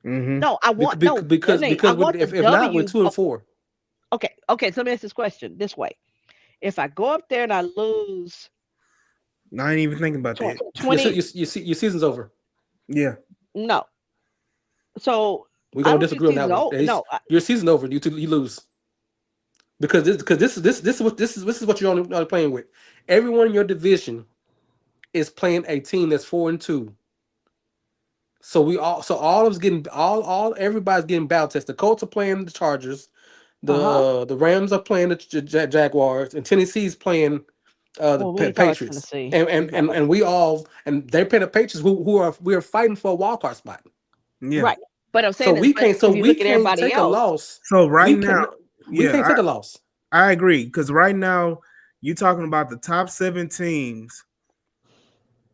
Mm-hmm. No, I want no. I because want the if not, we're W. 2-4. Okay, okay. So let me ask this question this way: if I go up there and I lose I ain't even thinking about that. 20, Your season's over. Yeah. no. So We're I gonna don't view disagree on that season one. oh no. Your season over. You lose this is what this is what you're only playing with. Everyone in your division is playing a team that's 4-2. So all of us getting all everybody's getting battle tested. The Colts are playing the Chargers. Uh huh. The Rams are playing the Jaguars, and Tennessee's playing the Well, we ain't talking about Patriots. Tennessee. We got And we all and they're playing the Patriots we are fighting for a wild card spot. Yeah. right. But I'm saying is, but So if you we look at can't everybody take a else, loss. So right We now, can we yeah, can't take a loss. I agree because right now you talking about the top 7 teams.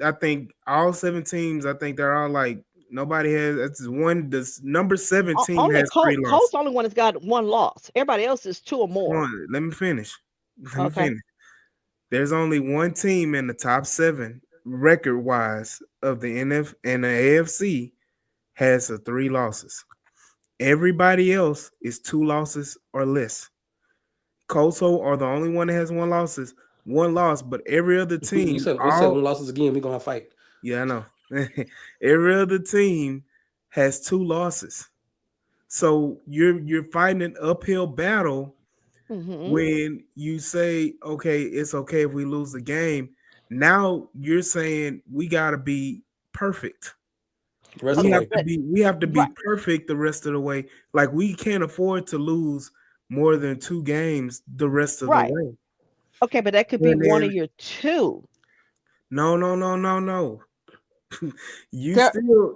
I think all 7 teams. I think they're all like nobody has. That's one. This number 17 only has three Colts losses. only one that's got one loss. Everybody else is 2 or Hold more. on, let me finish. Let me Okay. finish. There's only one team in the top 7 record wise of the NF and the AFC has 3 losses. Everybody else is 2 losses or less. Koso are the only one that has one loss, but every other team, We said all one losses again. We're gonna fight. yeah, I know. Every other team has 2 losses. So you're fighting an uphill battle Mm-hmm. when you say, okay, it's okay if we lose the game. Now you're saying we gotta be perfect. The rest of the way. We have to be Right. perfect the rest of the way. Like we can't afford to lose more than 2 games the rest of the Right. way. Okay, but that could be And one then of your two. no, no, no, no, no. There.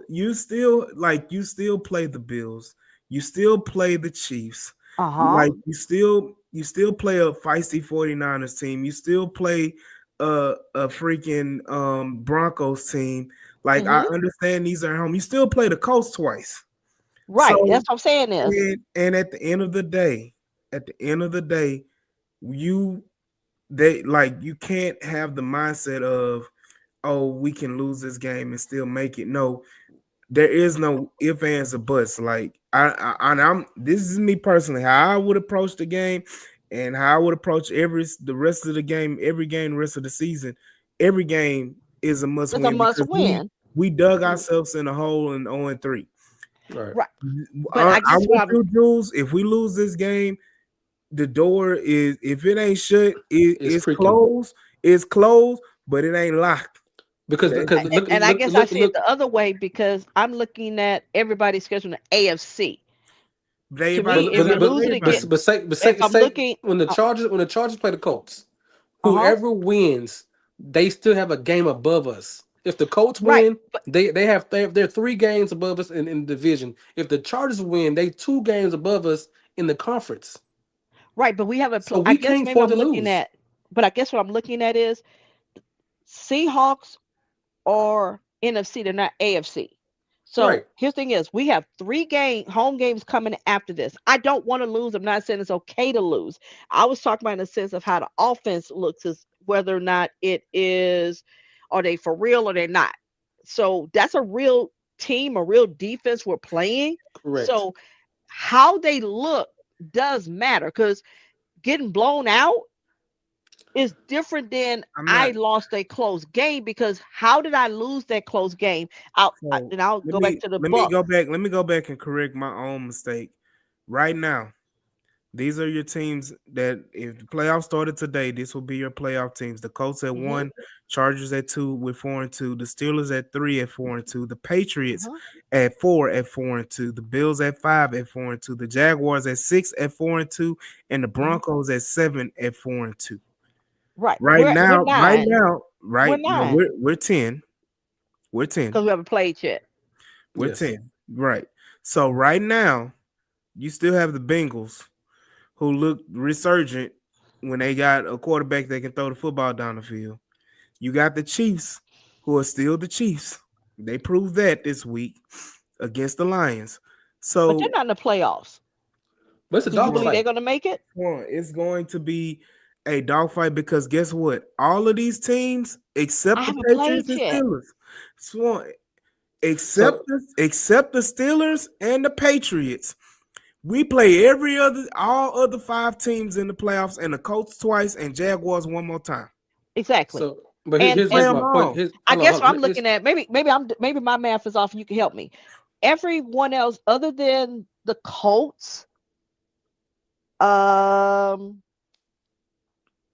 You still play the Bills. You still play the Chiefs. Uh huh. Like you still play a feisty 49ers team. You still play a freaking Broncos team. Like I Hmm. understand these are home. You still play the Colts twice. Right. So That's what I'm saying is. and at the end of the day, you they like you can't have the mindset of, oh, we can lose this game and still make it. No, there is no if, ands, or buts. Like and I'm this is me personally, how I would approach the game and how I would approach the rest of the game, every game, the rest of the season. Every game is a must It's a win must because win. we dug Mm. ourselves in a hole in 0-3. Right. Right. But I I'm guess what with I'm you, Jules. If we lose this game, the door is, if it ain't shut, It's it's creaking closed. It's closed, but it ain't locked. because That, and I guess I see it the other way because I'm looking at everybody's schedule in the AFC. To everybody me, but if but you're schedule but for losing but again, everybody. if I'm say looking, when the Chargers play the Colts, uh-huh, whoever wins, they still have a game above us. If the Colts right, win, but they're 3 games above us in the division. If the Chargers win, they 2 games above us in the conference. right, but we have a. So I we guess can't maybe afford I'm to looking lose. at, but I guess what I'm looking at is Seahawks or NFC. They're not AFC. So Right. here's the thing: is we have home games coming after this. I don't want to lose. I'm not saying it's okay to lose. I was talking about in the sense of how the offense looks, is whether or not it is, are they for real or they're not. So that's a real team, a real defense we're playing. Correct. So how they look does matter because getting blown out is different than I'm I not. lost a close game because how did I lose that close game? So And I'll go back to the let me go Bucks. back. Let me go back and correct my own mistake. Right now, these are your teams that if the playoffs started today, this will be your playoff teams. The Colts at Hmm. 1, Chargers at 2 with 4-2, the Steelers at 3 at 4-2, the Patriots Uh-huh. at 4 at 4-2, the Bills at 5 at 4-2, the Jaguars at 6 at 4-2, and the Hmm. Broncos at 7 at 4-2. Right. Right We're now, right nine. now, We're right now, nine we're 10. We're 10. because we haven't played yet. We're Yes. 10. Right. So right now, you still have the Bengals who look resurgent when they got a quarterback that can throw the football down the field. You got the Chiefs who are still the Chiefs. They proved that this week against the Lions. But they're So not in the playoffs. But it's a Do you believe they're dogfight. going to make it? it's going to be a dogfight because guess what? All of these teams, I except the haven't Patriots played and yet. Steelers, Swan, So except the Steelers and the Patriots, we play all other 5 teams in the playoffs, and the Colts twice and Jaguars one more time. Exactly. but We here's play And here's them my point. all. Here's I hold on, guess hold what on. I'm looking at, maybe my math is off and you can help me. Everyone else other than the Colts um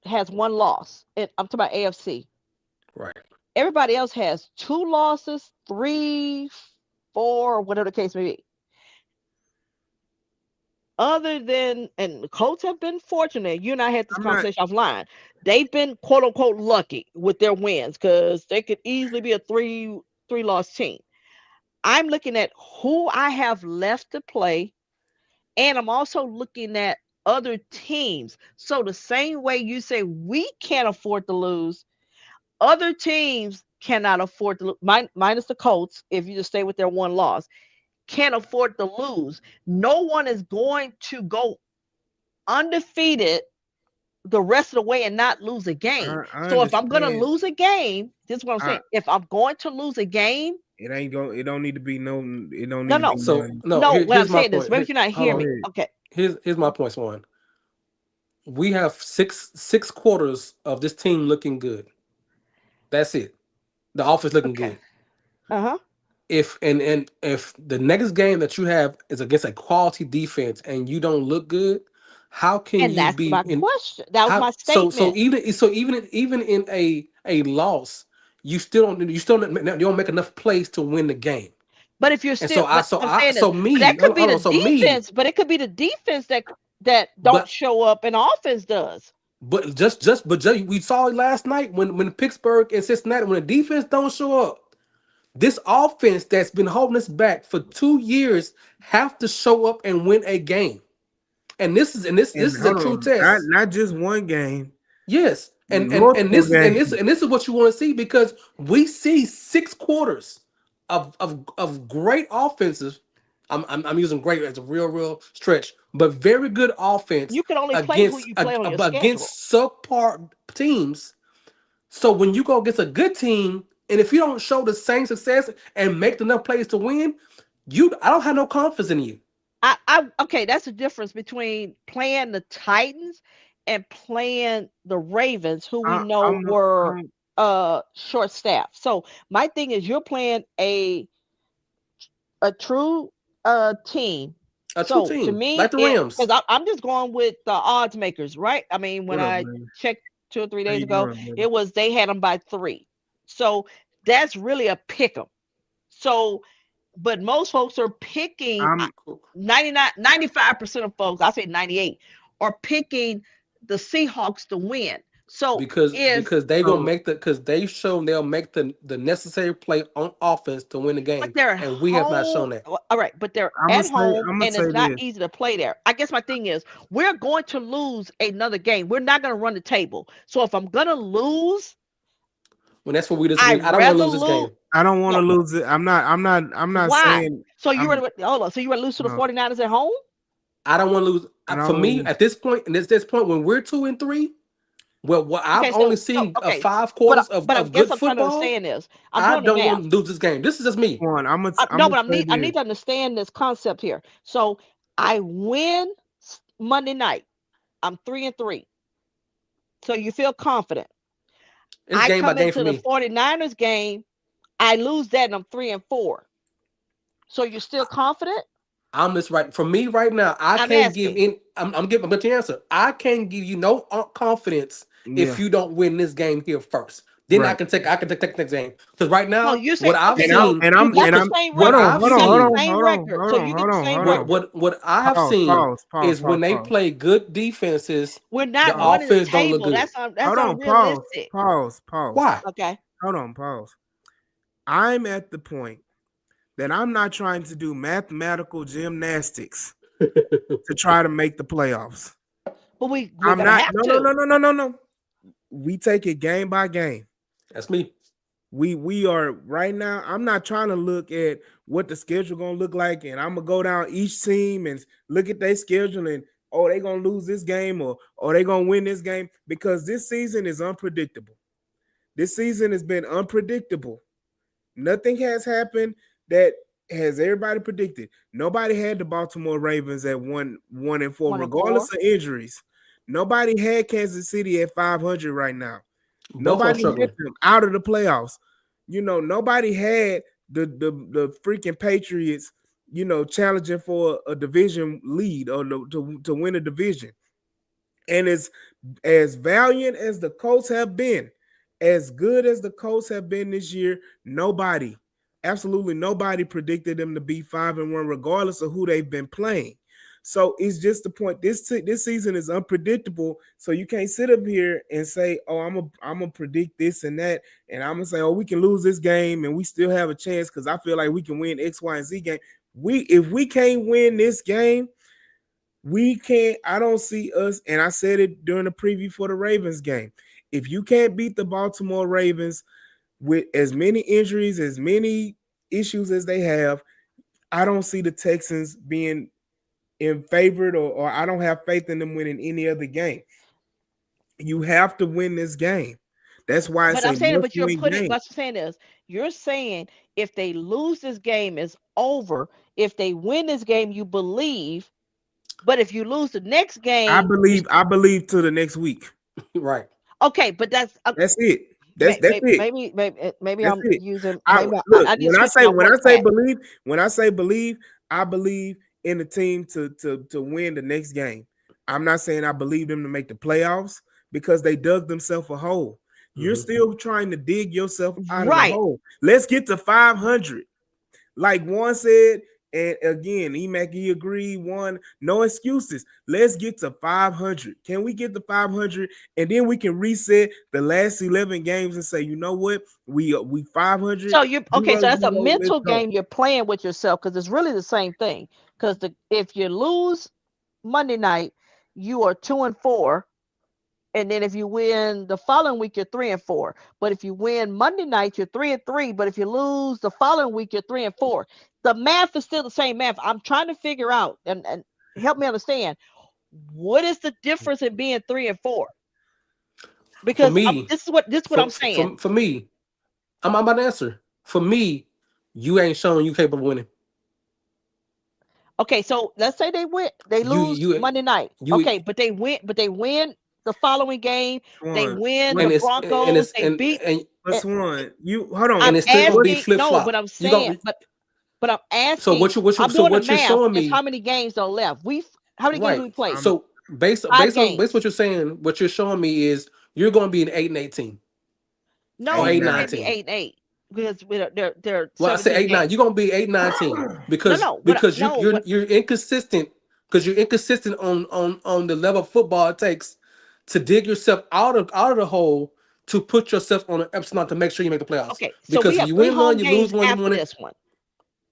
has one loss. And I'm talking about AFC. Right. Everybody else has 2 losses, 3, 4, whatever the case may be. Other than, and the Colts have been fortunate. You and I had this I'm not. conversation offline. They've been quote unquote lucky with their wins because they could easily be a three loss team. I'm looking at who I have left to play, and I'm also looking at other teams. So the same way you say we can't afford to lose, other teams cannot afford to lose. Minus the Colts, if you just stay with their one loss, can't afford to lose. No one is going to go undefeated the rest of the way and not lose a game. I So if I'm going to understand. lose a game, this is what I'm I saying. If I'm going to lose a game, it ain't go. It don't need to be no. It don't need no, to be no, So none. no, no. What I'm here's my saying is, point. maybe you're not Hold hearing Go on. me. ahead. Okay. Here's my point, Swan. We have six quarters of this team looking good. That's it. The offense looking Okay. good. Uh huh. If if the next game that you have is against a quality defense and you don't look good, how can And you that's be my in question. That was how my so statement. even in a loss, you don't make enough plays to win the game. But if you're And still, but so I'm I saying this, so but me that could be hold the on so me defense. But it could be the defense that don't but show up, and offense does. just we saw it last night when Pittsburgh and Cincinnati when the defense don't show up. This offense that's been holding us back for 2 years have to show up and win a game. And this And is a hold true on, not test. not just one game. Yes, Multiple games. this is what you want to see, because we see 6 quarters of great offenses. I'm using great as a real stretch, but very good offense You can only play who against you play on your schedule. against subpar teams. So when you go against a good team, and if you don't show the same success and make enough plays to win, I don't have no confidence in you. Okay, that's the difference between playing the Titans and playing the Ravens, who we I, know I'm, were I'm, short staffed. So my thing is, you're playing a true team. A true So to team like me, the it Rams. because I'm just going with the odds makers, right? I mean, when what up, I man? checked 2 or 3 days How you ago, doing, man? it was they had them by 3. So that's really a pick 'em. So, but most folks are picking I'm 99, 95% of folks, I say 98, are picking the Seahawks to win. So if Because they gonna so. make because they've shown they'll make the necessary play on offense to win the but game, they're and we have not home. shown that. All right, but they're I'm gonna at say. home I'm gonna and say it's not this. easy to play there. I guess my thing is we're going to lose another game. We're not going to run the table. So if I'm going to lose, When that's where we I disagree. I don't want to rather lose this lose. game. I don't want to No, lose it. I'm not. I'm not why? saying. So you I'm. ready? Hold on. So you ready to lose to the No. 49ers at home? I don't want to lose. I For don't me, want. at this point, and this point, when we're 2-3, well, what I've Okay, only so seen of okay, 5 quarters but I of guess good I'm trying to football. understand this. I'm I doing the don't math. want to lose this game. This is just me. One. I'm No, gonna but say I this. need to understand this concept here. So I win Monday night. I'm 3-3. So you feel confident. It's I game by come game for into the me. 49ers game, I lose that and I'm 3-4. So you're still confident? I'm just right for me right now. I I'm can't give asking. in. I'm giving a the answer. I can't give you no confidence if Yeah. you don't win this game here first. Then Right. I can take the next game, because right So now you what say I've okay, And so seen you got and the because I'm. same what Hold record. on. I've Hold You on. got Hold the seen on. same Hold on. record. Hold So on. you get Hold the on. same Hold on. record. what I have seen is when they Pause. play good defenses, We're the not Pause. running the offense don't look table. good. That's Hold on. Pause. unrealistic. Pause. Pause. Why? Okay. Hold on. Pause. I'm at the point that I'm not trying to do mathematical gymnastics to try to make the playoffs. But we're I'm gonna not. have No. No. to. No. No. No. No. No. We take it game by game. That's me. We are right now. I'm not trying to look at what the schedule gonna look like, and I'm gonna go down each team and look at their schedule and oh they gonna lose this game or they gonna win this game because this season is unpredictable. This season has been unpredictable. Nothing has happened that has everybody predicted. Nobody had the Baltimore Ravens at 1-4, 1-4. regardless of injuries. Nobody had Kansas City at 500 right now. Both are Nobody had struggling. them out of the playoffs. Nobody had the freaking Patriots, challenging for a division lead or to win a division. And as valiant as the Colts have been, as good as the Colts have been this year, nobody, absolutely nobody predicted them to be 5-1, regardless of who they've been playing. So it's just the point. This season is unpredictable. So you can't sit up here and say, "Oh, I'm gonna predict this and that," and I'm gonna say, "Oh, we can lose this game and we still have a chance because I feel like we can win X, Y, and Z game." If we can't win this game, we can't. I don't see us, and I said it during the preview for the Ravens game. If you can't beat the Baltimore Ravens with as many injuries, as many issues as they have, I don't see the Texans being in favored, or I don't have faith in them winning any other game. You have to win this game. That's why But it's I'm a saying, but you're must-win putting, game. what I'm saying is, you're saying if they lose this game, it's over. If they win this game, you believe. But if you lose the next I game, you believe. I believe to the next week. Right. okay. But that's That's it. That's it. maybe That's I'm it. using I maybe look I need to switch my when I work say pattern. believe, I believe in the team to win the next game. I'm not saying I believe them to make the playoffs because they dug themselves a hole. You're Mhm. still trying to dig yourself out of the Right. hole. Let's get to 500. Like one said, and again, he agreed. One, no excuses. Let's get to 500. Can we get to 500, and then we can reset the last 11 games and say, you know what, we 500 So you okay? So that's a mental game you're playing with yourself because it's really the same thing. Because if you lose Monday night, you are 2-4, And then if you win the following week, you're 3-4. But if you win Monday night, you're 3-3. But if you lose the following week, you're 3-4. The math is still the same math. I'm trying to figure out and help me understand what is the difference in being 3-4. For Because me, this is what I'm saying. for me, I'm about to answer. For me, you ain't showing you capable of winning. Okay, so let's say they win, they lose Monday night. You Okay, but they win the following game. They Swan, win what, the and it's Broncos. They beat. but And Swan, you hold on. I'm and it's still gonna What, be asking. flip No, but flop. I'm You saying, gonna but I'm so asking. what you I'm so doing the what you're math. showing Is me, how many games are left? How many games do right? we play? I'm So based Five on what games. you're saying, what you're showing me is you're gonna be an 8-18 or No, eight eight we nine. nine can't be team. 8-8 because they're Well, I said 17 8-9. games. You're gonna be 8-9 team No, because no, but no, but you're inconsistent because you're inconsistent on the level of football it takes to dig yourself out of the hole to put yourself on an epsilon to make sure you make the playoffs. okay. So we Because if have you three win one, home you lose games one, you after win it. this one.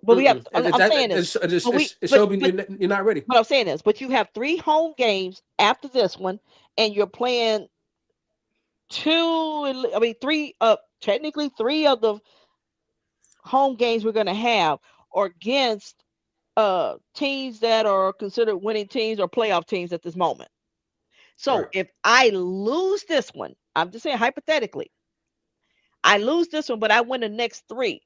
But we have. I'm saying this. But It but showed me but you're not ready. but I'm saying this. But you have three home games after this one, and you're playing three. Technically three of the home games we're going to have are against teams that are considered winning teams or playoff teams at this moment. Right. So if I lose this one, I'm just saying hypothetically, I lose this one, but I win the next three.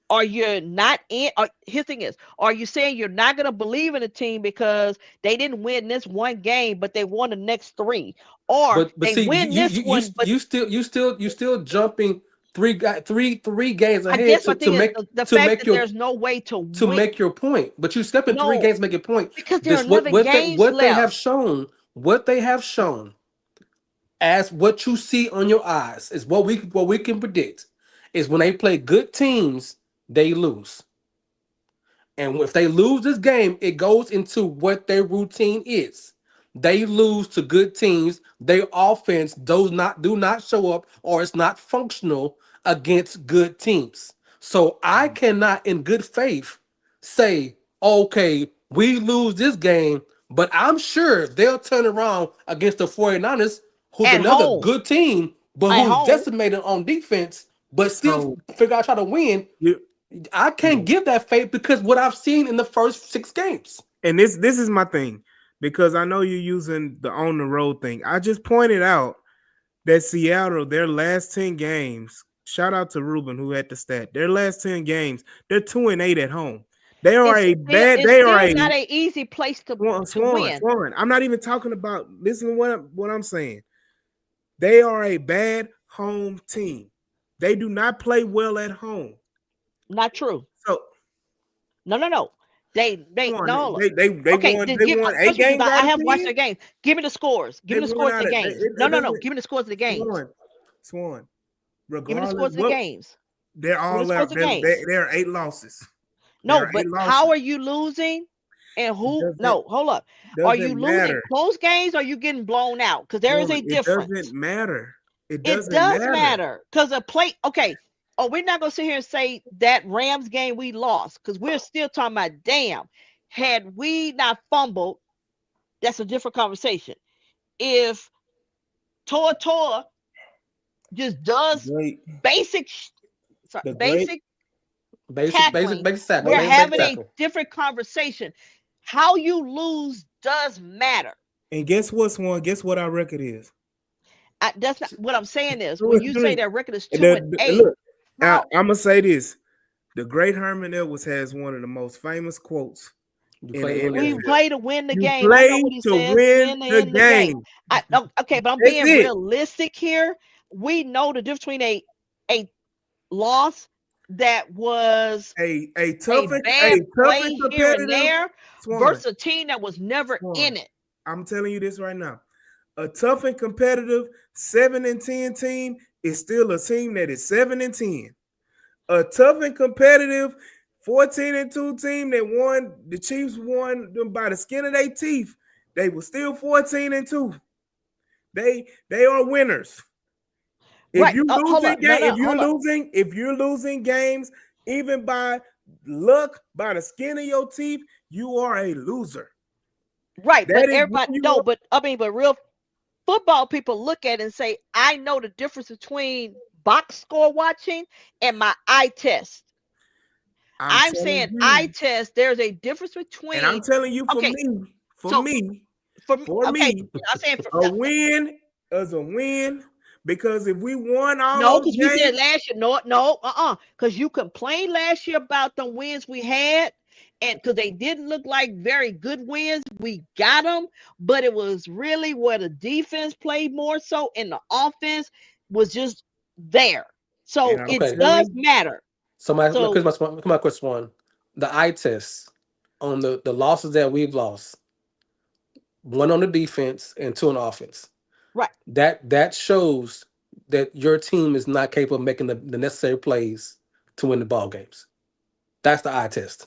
Are you not in? His thing is, are you saying you're not going to believe in a team because they didn't win this one game, but they won the next three, or But they see, win this one, but you still jumping three games I ahead guess my thing is the to fact make that there's no way to win. your point. But you stepping three No, games, make your point. because there are This 11 games what they left. have shown, as what you see on your eyes is what we can predict is when they play good teams, they lose. And if they lose this game, it goes into what their routine is. They lose to good teams. Their offense do not show up or it's not functional against good teams. So I cannot, in good faith, say, okay, we lose this game, but I'm sure they'll turn around against the 49ers, who's At another home. good team, but At who's home. decimated on defense, but still So figure out how to win. you I can't give that faith because what I've seen in the first 6 games. and this is my thing because I know you're using the on the road thing. I just pointed out that Seattle, their last 10 games, shout out to Ruben who had the stat. Their last 10 games, they're 2-8 at home. They are a bad, It's they are still a not an easy place to win. Swan. I'm not even talking about listen to what I'm saying. They are a bad home team. They do not play well at home. Not true. So No. They Swan, no. they Okay, won then they give won eight trust me because games I out of have watched 10. their games. Give me the scores. Give They me the won scores of out the of games. it No. doesn't Give me the scores of the games. Swan. Give me the Regardless scores of the what games. they're Give me the all scores out. of the games. There are 8 losses. There No, are but 8 losses. how are you losing? And It who? doesn't No, hold up. Are you doesn't losing matter. close games or are you getting blown out? Because there is Swan, a it doesn't difference. matter. It It doesn't does matter. matter because a play. Okay. Oh, we're not gonna sit here and say that Rams game we lost because we're still talking about damn. Had we not fumbled, that's a different conversation. If Toa just does Great. basic, The great basic tackling, Basic tackle. we're Basic having a tackle. different conversation. How you lose does matter. and guess what, Swan? Guess what our record is? That's not what I'm saying. Is Two when and you say three. their record is And 2-8. look, I'm How? gonna say this. The great Herman Edwards has one of the most famous quotes You in the play to win the We game. NFL. play to win the You game. I know play what he to says. win Win to the end the game. game. Okay, but I'm That's being it. realistic here. We know the difference between a loss that was A a tough bad and play here and competitive there Swan. versus a team that was never Swan. in it. I'm telling you this right now. A tough and competitive 7-10 team is still a team that is 7-10. A tough and competitive 14-2 team that won, the Chiefs won them by the skin of their teeth. They were still 14-2. They are winners. If Right. you Hold losing up. No, game, no, hold up. if you're losing games, even by luck, by the skin of your teeth, you are a loser. Right, but That is when everybody you no, are, but I mean, but real football people look at it and say, I know the difference between box score watching and my eye test. I'm I'm telling saying eye you, test, there's a difference and I'm between, telling you, okay, for so me, for me, for okay, me, I'm saying for, a win is a win because if we won all no, those because we said games, last year, no, because you complained last year about the wins we had, and because they didn't look like very good wins, we got them, but it was really where the defense played more so, and the offense was just there. and So I'm it Okay. does telling matter. So my So question one, the eye test on the losses that we've lost, one on the defense and two on the offense. right, That shows that your team is not capable of making the necessary plays to win the ball games. That's the eye test.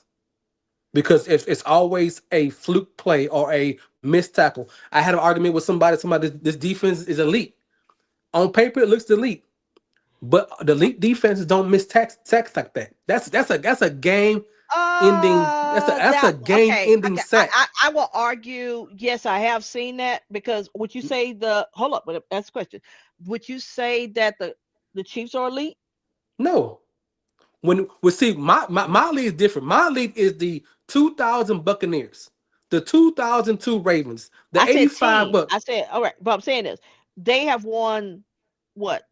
Because if it's always a fluke play or a missed tackle, I had an argument with somebody this defense is elite. On paper, it looks elite, but the elite defenses don't miss tax like that. That's a game ending. That's a that game okay, ending okay. sack. I will argue. Yes, I have seen that because would you say the hold up? That's the question. Would you say that the Chiefs are elite? No, when we see my league is different. My league is the 2000 Buccaneers, the 2002 Ravens, I the said 85 team. Bucks. I said all right, but I'm saying this: they have won what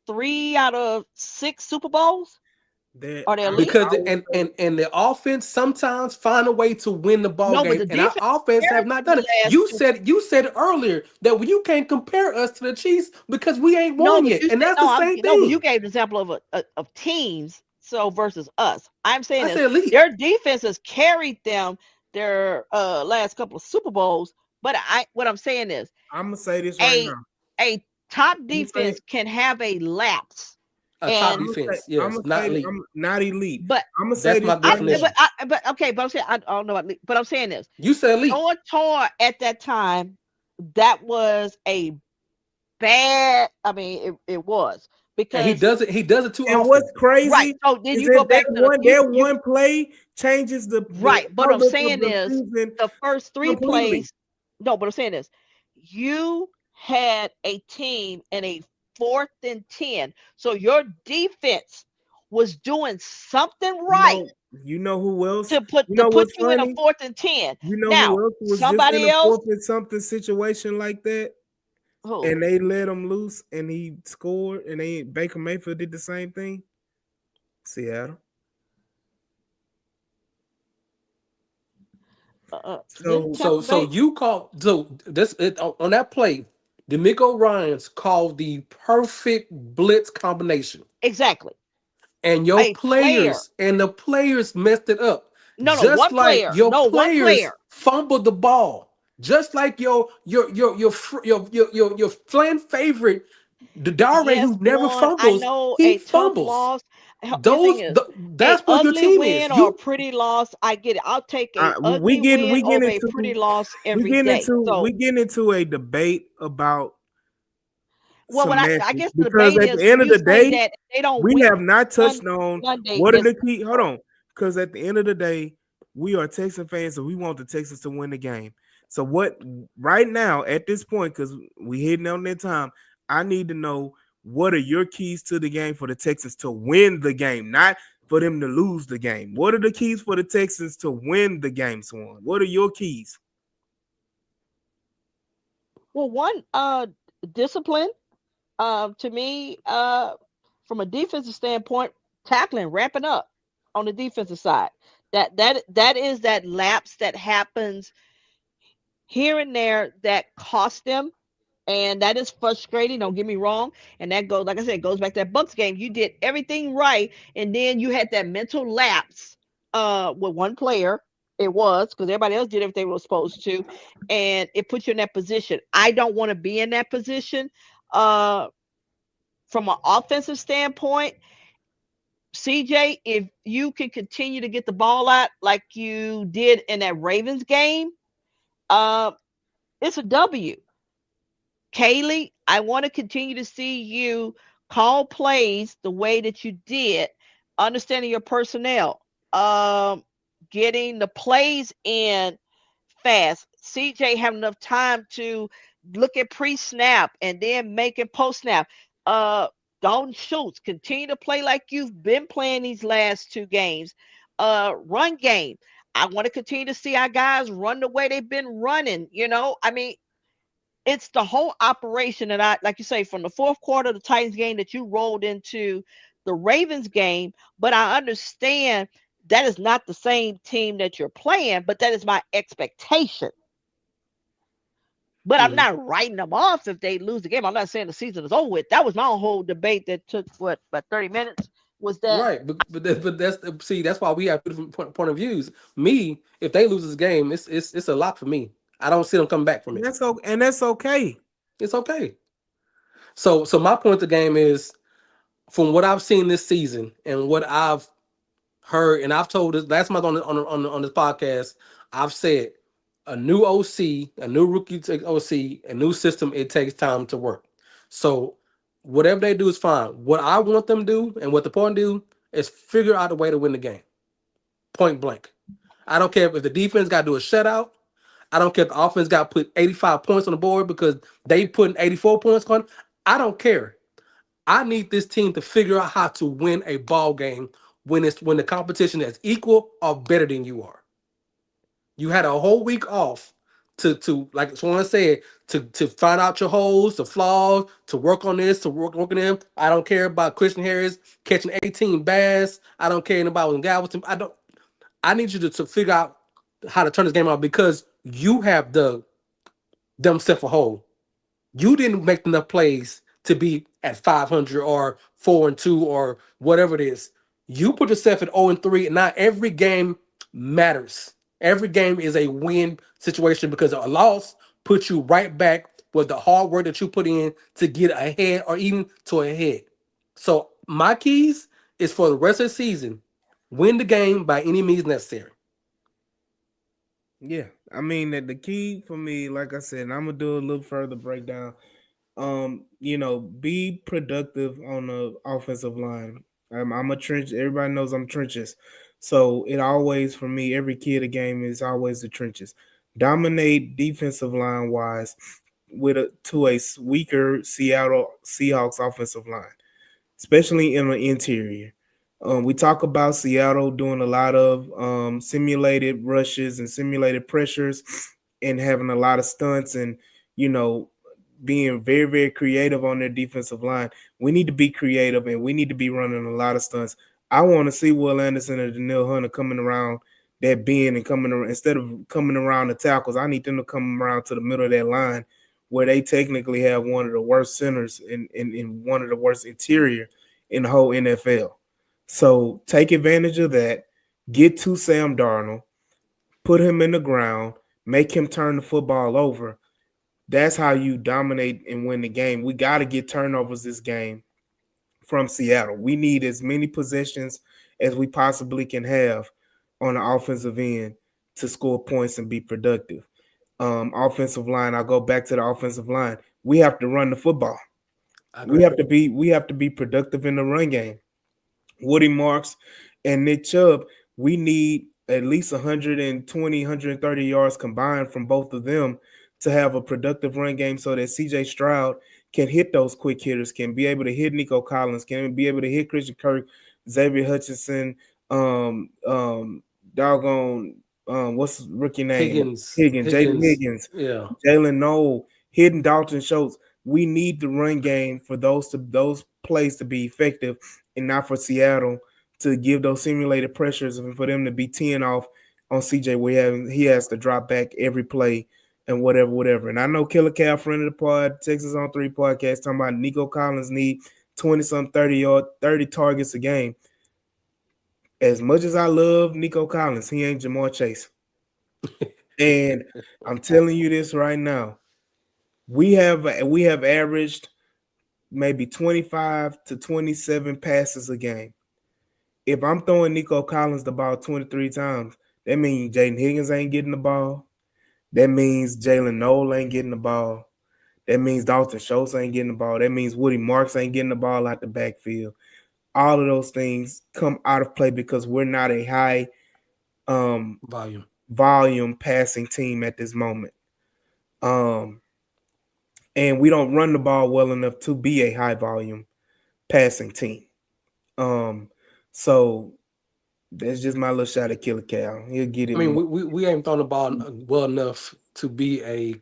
3 out of 6 Super Bowls? that Are they elite? Because I would say and the offense sometimes find a way to win the ball No, but game, the and our defense offense have not terrible done the it. last two. You said earlier that you can't compare us to the Chiefs because we ain't No, won but yet, you and said that's the no. I'm same no, but you thing. gave an example of of teams. So versus us, I'm saying I is said elite. their defense has carried them their last couple of Super Bowls. But what I'm saying is I'm gonna say this right a now. a top I'm gonna say defense can have a lapse, A top I'm and gonna say defense, I'm yes, gonna not say elite. I'm not elite. but I'm gonna say That's this my right now. definition. but okay, but I'm saying I don't know what, but I'm saying this. You said elite, Tor at that time, that was a bad. I mean, it was and he because does it. He does it too And what's often. right. crazy So then is you go that back to the that you one play changes the right. But what I'm outlook of saying the is season the first 3 plays. completely. No, but I'm saying is you had a team in a 4th and 10. So your defense was doing something You right know, you know who else? to put You know what's you in a funny? 4th and 10. You know Now who else was just in somebody a else fourth and something situation like that? who And they let him loose and he scored and they Baker Mayfield did the same thing. Seattle. didn't So Tampa So Bay. you call so this on that play, D'Amico Ryans called the perfect blitz combination. Exactly. And your A player. players and the players messed it up. No, Just one like player. your No, one players player. fumbled the ball. Just like your fan favorite, the Darwin Yes, who never one. I fumbles, know he a tough fumbles. loss. His thing Those is a that's what your ugly team is. win or a You pretty loss. I get it. I'll take a we ugly getting win we getting over a pretty into loss we every getting day. into So, we getting into a debate about well, when I semantics guess the because debate at is the when end of you the say day, that they don't we win have not touched Sun- on Sunday what are against the key. Hold on, because at the end of the day, we are Texan fans, and we want the Texans to win the game. So what right now at this point, because we hitting on that time, I need to know what are your keys to the game for the Texans to win the game, not for them to lose the game. What are the keys for the Texans to win the game, Swan? What are your keys? well, one discipline. To me, from a defensive standpoint, tackling, wrapping up on the defensive side. That is that lapse that happens here and there that cost them, and that is frustrating. Don't get me wrong, and that goes, like I said, it goes back to that Bucks game. You did everything right, and then you had that mental lapse with one player. It was because everybody else did everything they were supposed to, and it put you in that position. I don't want to be in that position. Uh, from an offensive standpoint, CJ, if you can continue to get the ball out like you did in that Ravens game, uh, it's a W. Kaylee, I want to continue to see you call plays the way that you did, understanding your personnel, getting the plays in fast. CJ have enough time to look at pre-snap and then making post-snap. Uh, Dalton Schultz, continue to play like you've been playing these last two games. Run game. I want to continue to see our guys run the way they've been running. I mean, it's the whole operation that like you say, from the fourth quarter of the Titans game that you rolled into the Ravens game. But I understand that is not the same team that you're playing, but that is my expectation. But I'm Mhm. not writing them off if they lose the game. I'm not saying the season is over with. That was my whole debate that took what about 30 minutes. Was that Right, but that's see, that's why we have different point of views. Me, if they lose this game, it's a lock for me. I don't see them coming back from And it. that's okay. It's okay. So my point of the game is, from what I've seen this season and what I've heard, and I've told this last month on this podcast, I've said a new OC, a new rookie OC, a new system, it takes time to work. So whatever they do is fine. What I want them to do and what the point do is figure out a way to win the game. Point blank. I don't care if the defense got to do a shutout. I don't care if the offense got to put 85 points on the board because they putting 84 points on. I don't care. I need this team to figure out how to win a ball game when the competition is equal or better than you are. You had a whole week off to like someone said to find out your holes, the flaws, to work on this, to work on them. I don't care about Christian Harris catching 18 bass. I don't care about when Galveston. I don't. I need you to figure out how to turn this game out because you have dug themselves a hole. You didn't make enough plays to be at 500 or 4-2 or whatever it is. You put yourself at 0-3, and now every game matters. Every game is a win situation because a loss puts you right back with the hard work that you put in to get ahead or even to ahead. So my keys is for the rest of the season, win the game by any means necessary. Yeah, I mean that the key for me, like I said, and I'm gonna do a little further breakdown. Be productive on the offensive line. I'm a trench. Everybody knows I'm trenches, so it always for me every key of the game is always the trenches. Dominate defensive line wise with a weaker Seattle Seahawks offensive line, especially in the interior. We talk about Seattle doing a lot of simulated rushes and simulated pressures and having a lot of stunts and, you know, being very, very creative on their defensive line. We need to be creative and we need to be running a lot of stunts. I want to see Will Anderson and Daniil Hunter coming around that bend and coming around instead of coming around the tackles. I need them to come around to the middle of that line where they technically have one of the worst centers in one of the worst interior in the whole NFL. So take advantage of that. Get to Sam Darnold, put him in the ground, make him turn the football over. That's how you dominate and win the game. We got to get turnovers this game from Seattle. We need as many possessions as we possibly can have on the offensive end to score points and be productive. Offensive line, I'll go back to the offensive line. We have to run the football. I We agree. have to be productive in the run game. Woody Marks and Nick Chubb, we need at least 120, 130 yards combined from both of them to have a productive run game so that CJ Stroud can hit those quick hitters, can be able to hit Nico Collins, can be able to hit Christian Kirk, Xavier Hutchinson, um, um, doggone, what's his rookie name? Jaden Higgins, Higgins, yeah. Jalen Noel, hitting Dalton Schultz. We need the run game for those plays to be effective and not for Seattle to give those simulated pressures and for them to be 10 off on CJ where he has to drop back every play and whatever. And I know Killer Cal, friend of the pod, Texas on 3 podcast, talking about Nico Collins need 20 some 30 targets a game. As much as I love Nico Collins, he ain't Jamar Chase. And I'm telling you this right now. We have averaged maybe 25 to 27 passes a game. If I'm throwing Nico Collins the ball 23 times, that means Jaden Higgins ain't getting the ball. That means Jalen Noel ain't getting the ball. That means Dalton Schultz ain't getting the ball. That means Woody Marks ain't getting the ball out the backfield. All of those things come out of play because we're not a high Volume. volume passing team at this moment. Um, and we don't run the ball well enough to be a high volume passing team. Um, so that's just my little shot at Killer Cal. He'll get I it. mean, we ain't thrown the ball well enough to be a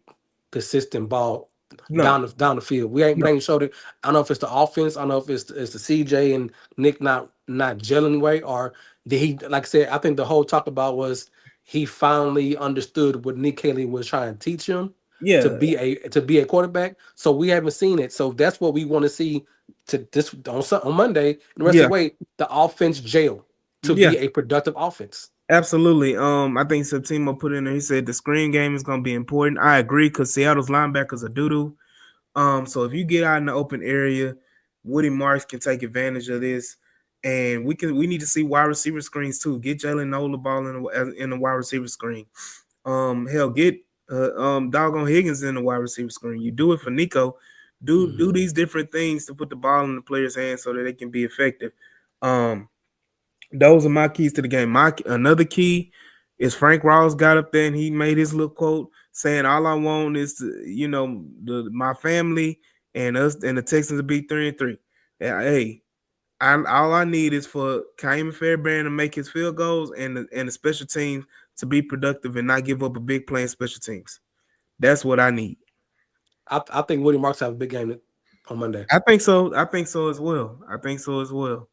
consistent ball No, down the field. We no, ain't showed it. I don't know if it's the offense. I don't know if it's the CJ and Nick not gelling way, or did he? Like I said, I think the whole talk about was he finally understood what Nick Haley was trying to teach him yeah, to be a quarterback. So we haven't seen it. So that's what we want to see to this on Monday and the rest of yeah, the way. The offense jail to yeah. be a productive offense. Absolutely. I think Septimo put in there. He said the screen game is going to be important. I agree because Seattle's linebackers are doo doo. So if you get out in the open area, Woody Marks can take advantage of this, and we need to see wide receiver screens too. Get Jalen Nola the ball in the wide receiver screen. Hell, get doggone Higgins in the wide receiver screen. You do it for Nico. Do these different things to put the ball in the player's hands so that they can be effective. Um, those are my keys to the game. My another key is Frank Ross got up there and he made his little quote saying, "All I want is to, my family and us and the Texans to be 3-3." Yeah, hey, all I need is for Kaim Fairbairn to make his field goals and the special teams to be productive and not give up a big play in special teams. That's what I need. I think Woody Marks have a big game on Monday. I think so. I think so as well. I think so as well.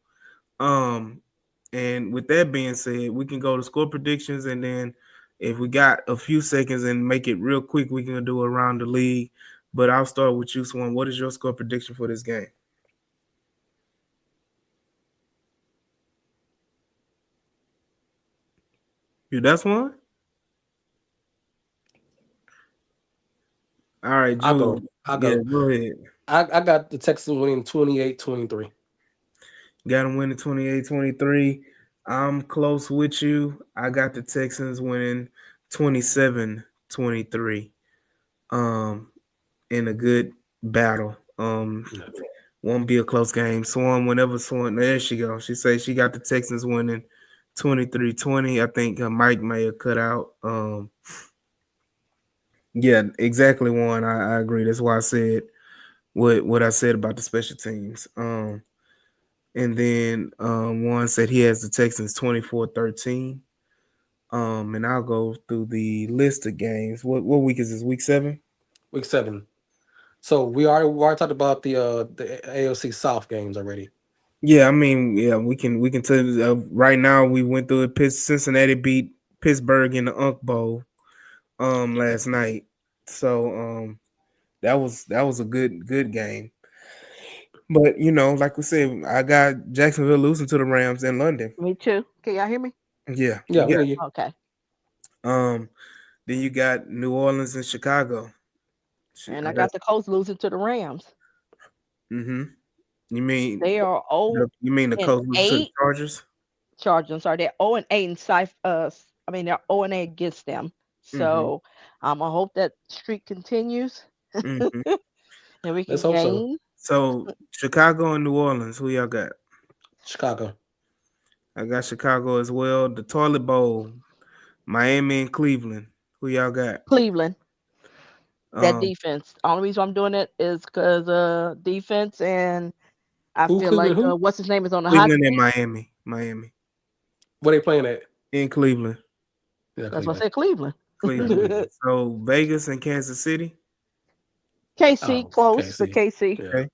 Um, and with that being said, we can go to score predictions, and then if we got a few seconds and make it real quick, we can do around the league. But I'll start with you, Swan. What is your score prediction for this game? You that's one? All right, I go. Jude. I Yeah, go. go ahead. I got the Texans winning 28-23. Got them winning 28-23. I'm close with you. I got the Texans winning 27-23. Um, in a good battle. Won't be a close game. Swan, there she go. She says she got the Texans winning 23-20. I think Mike may have cut out. Yeah, exactly one. I agree. That's why I said what I said about the special teams. And then one said he has the Texans 24-13. And I'll go through the list of games. What week is this? Week 7? Week 7. So we already talked about the AFC South games already. Yeah, I mean, yeah, we can tell you, right now we went through it. Cincinnati beat Pittsburgh in the Unk Bowl last night. So that was a good game. But like we said, I got Jacksonville losing to the Rams in London. Me too. Can y'all hear me? Yeah, you Yeah, we got hear you. Okay. then you got New Orleans and Chicago. And I I got got the Colts losing to the Rams. mm-hmm. You mean They are 0 you mean the and Colts losing to the 8. Chargers? Chargers. I'm sorry, they're 0-8 in I mean they're 0-8 against them. Mm-hmm. So I'm gonna hope that streak continues Mm-hmm. and we Let's can hope so. gain. So Chicago and New Orleans, who y'all got? Chicago. I got Chicago as well. The Toilet Bowl, Miami and Cleveland. Who y'all got? Cleveland, that Um, defense. Only reason I'm doing it is because defense, and I Who feel Cleveland? like Who? what's his name is on the hot Cleveland and seat. Miami. Miami Where they playing at? in Cleveland. Yeah, That's why I Cleveland. said Cleveland. Yeah, Cleveland. Cleveland. So Vegas and Kansas City. KC Oh, close, but KC. KC. Yeah, Okay.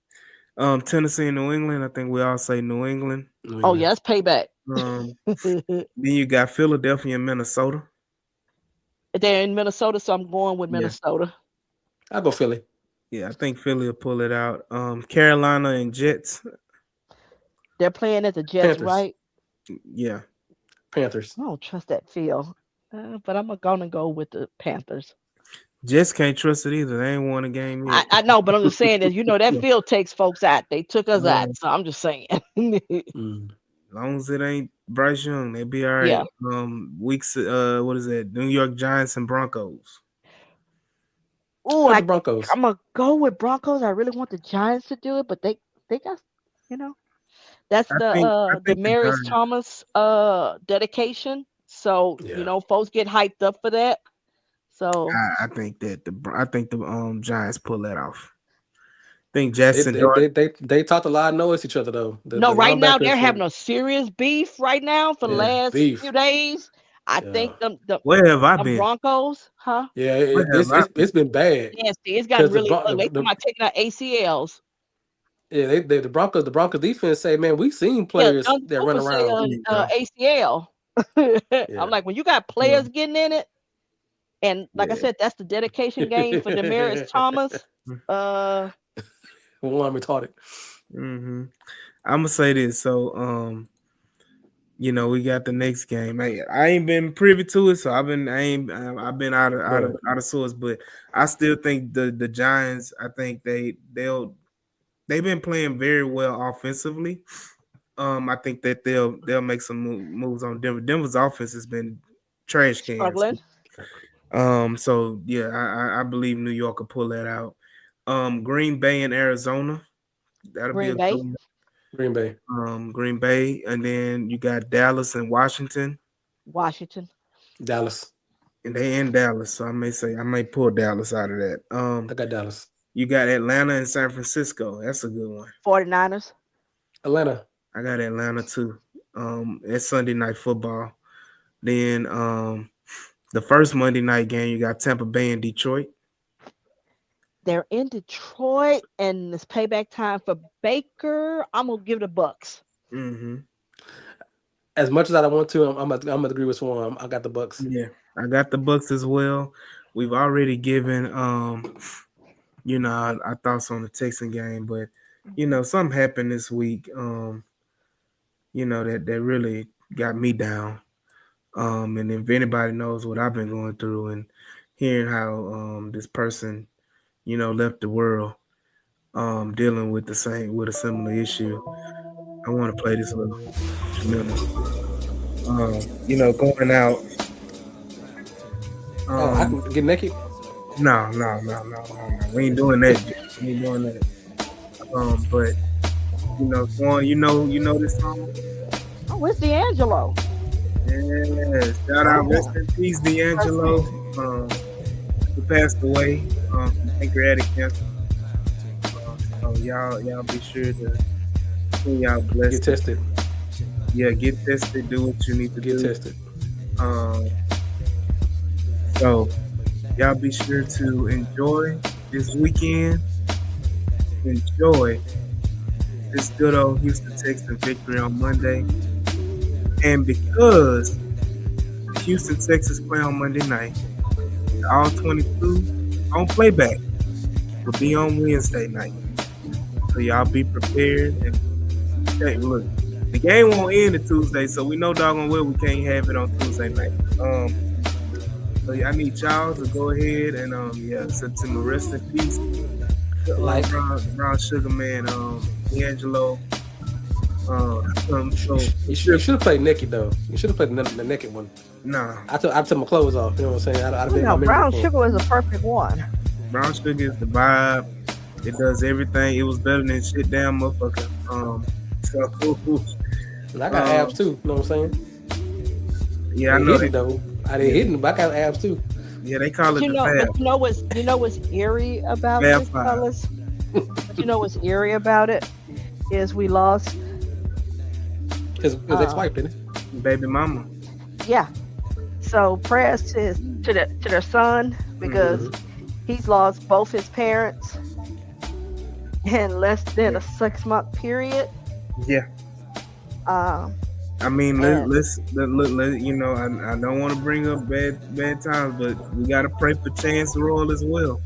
Tennessee and New England. I think we all say New England. New Oh England. yes, payback. Um, then you got Philadelphia and Minnesota. They're in Minnesota, so I'm going with Yeah. Minnesota. I'll go Philly. Yeah, I think Philly will pull it out. Carolina and Jets. They're playing at the Jets, Panthers. right? Yeah. Panthers. I don't trust that field, but I'm gonna go with the Panthers. Jets can't trust it either. They ain't won a game yet. I know, but I'm just saying that that field takes folks out. They took us Um, out, so I'm just saying. Mm. As long as it ain't Bryce Young, they be all right. Yeah. Weeks. What is that? New York Giants and Broncos. Ooh, Got the Broncos. I'm gonna go with Broncos. I really want the Giants to do it, but they got you know that's I the think the Marius Giants. Thomas dedication. So Yeah. folks get hyped up for that. So I think the Giants pull that off. think Jackson Dart. They talked a lot of noise to each other though. The No, right now they're linebackers having a serious beef right now for the yeah, last beef. few days. I Yeah. think the Where have I them been? Broncos, huh? Yeah, Where have I been? it's been bad Yes, it's gotten because really ugly. They talking about taking out ACLs. the Broncos defense say, man, we've seen Yeah, players John that run Cooper say around. There you go. ACL. I'm Yeah, like, when you got Yeah. players getting in it, and like I yeah. said, that's the dedication game for Demaryius Thomas. Uh, One retarded. Mm-hmm. I'm gonna say this. So, we got the next game. I ain't been privy to it, so I've been out of source, but I still think the Giants. I think they've been playing very well offensively. I think that they'll make some moves on Denver. Denver's offense has been trash cans. struggling. So yeah, I believe New York will pull that out. Green Bay and Arizona. That'll be Green a good Bay, one. Green Bay, Green Bay, and then you got Dallas and Washington, Washington. Dallas. and they in Dallas. So I may pull Dallas out of that. I got Dallas. You got Atlanta and San Francisco. That's a good one. 49ers. Atlanta. I got Atlanta too. It's Sunday night football. Then the first Monday night game, you got Tampa Bay and Detroit. They're in Detroit, and it's payback time for Baker. I'm gonna give the Bucks. Mm-hmm. As much as I don't want to, I'm gonna agree with Swan. I got the Bucks. Yeah, I got the Bucks as well. We've already given our thoughts on the Texan game, but something happened this week. That really got me down. And if anybody knows what I've been going through and hearing how this person, left the world, dealing with with a similar issue, I want to play this little instrumental. Going out. I can get naked. No. We ain't doing that. We ain't doing that. But Swan, you know this song. Oh, it's D'Angelo. Yeah, shout out, rest in peace, D'Angelo. Who passed away from pancreatic cancer. So y'all be sure to send y'all blessed. Get tested. Yeah, get tested. Do what you need to Get do. tested. So y'all be sure to enjoy this weekend. Enjoy this good old Houston Texans victory on Monday. And because the Houston Texans play on Monday night, all 22 on playback will be on Wednesday night. So y'all be prepared. And hey, look, the game won't end on Tuesday, so we know doggone well we can't have it on Tuesday night. So I need y'all to go ahead and send to the rest in peace. Brown Sugar Man, D'Angelo. You should have played naked though. You should have played the naked one. Nah. I took my clothes off. You know what I'm saying? I'd been Brown Sugar was a perfect one. Brown Sugar is the vibe. It does everything. It was better than shit damn motherfucker. And I got abs too. You know what I'm saying? Yeah, I know that. Though. I didn't hit them, but I got abs too. Yeah, they call it the But fab. you know what's eerie about Fab this, five. fellas? But you know what's eerie about it is we lost. His ex-wife, didn't it? Baby mama. Yeah. So prayers to their son because he's lost both his parents in less than a 6-month period. Yeah. I mean, let's I don't want to bring up bad times, but we gotta pray for Chance Royal as well.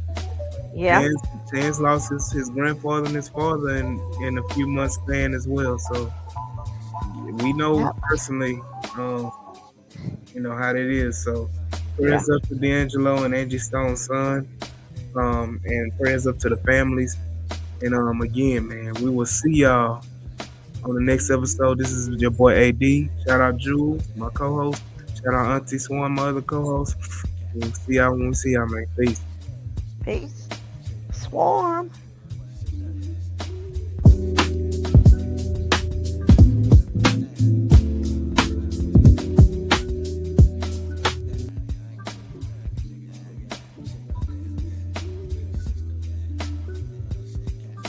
Yeah. Chance lost his grandfather and his father in a few months span as well. So we know personally, how that is. So prayers up to D'Angelo and Angie Stone's son, and prayers up to the families. And again, man, we will see y'all on the next episode. This is your boy AD. Shout out Jules, my co-host. Shout out Auntie Swan, my other co-host. We'll see y'all when we see y'all, man. Peace. Peace. Swarm.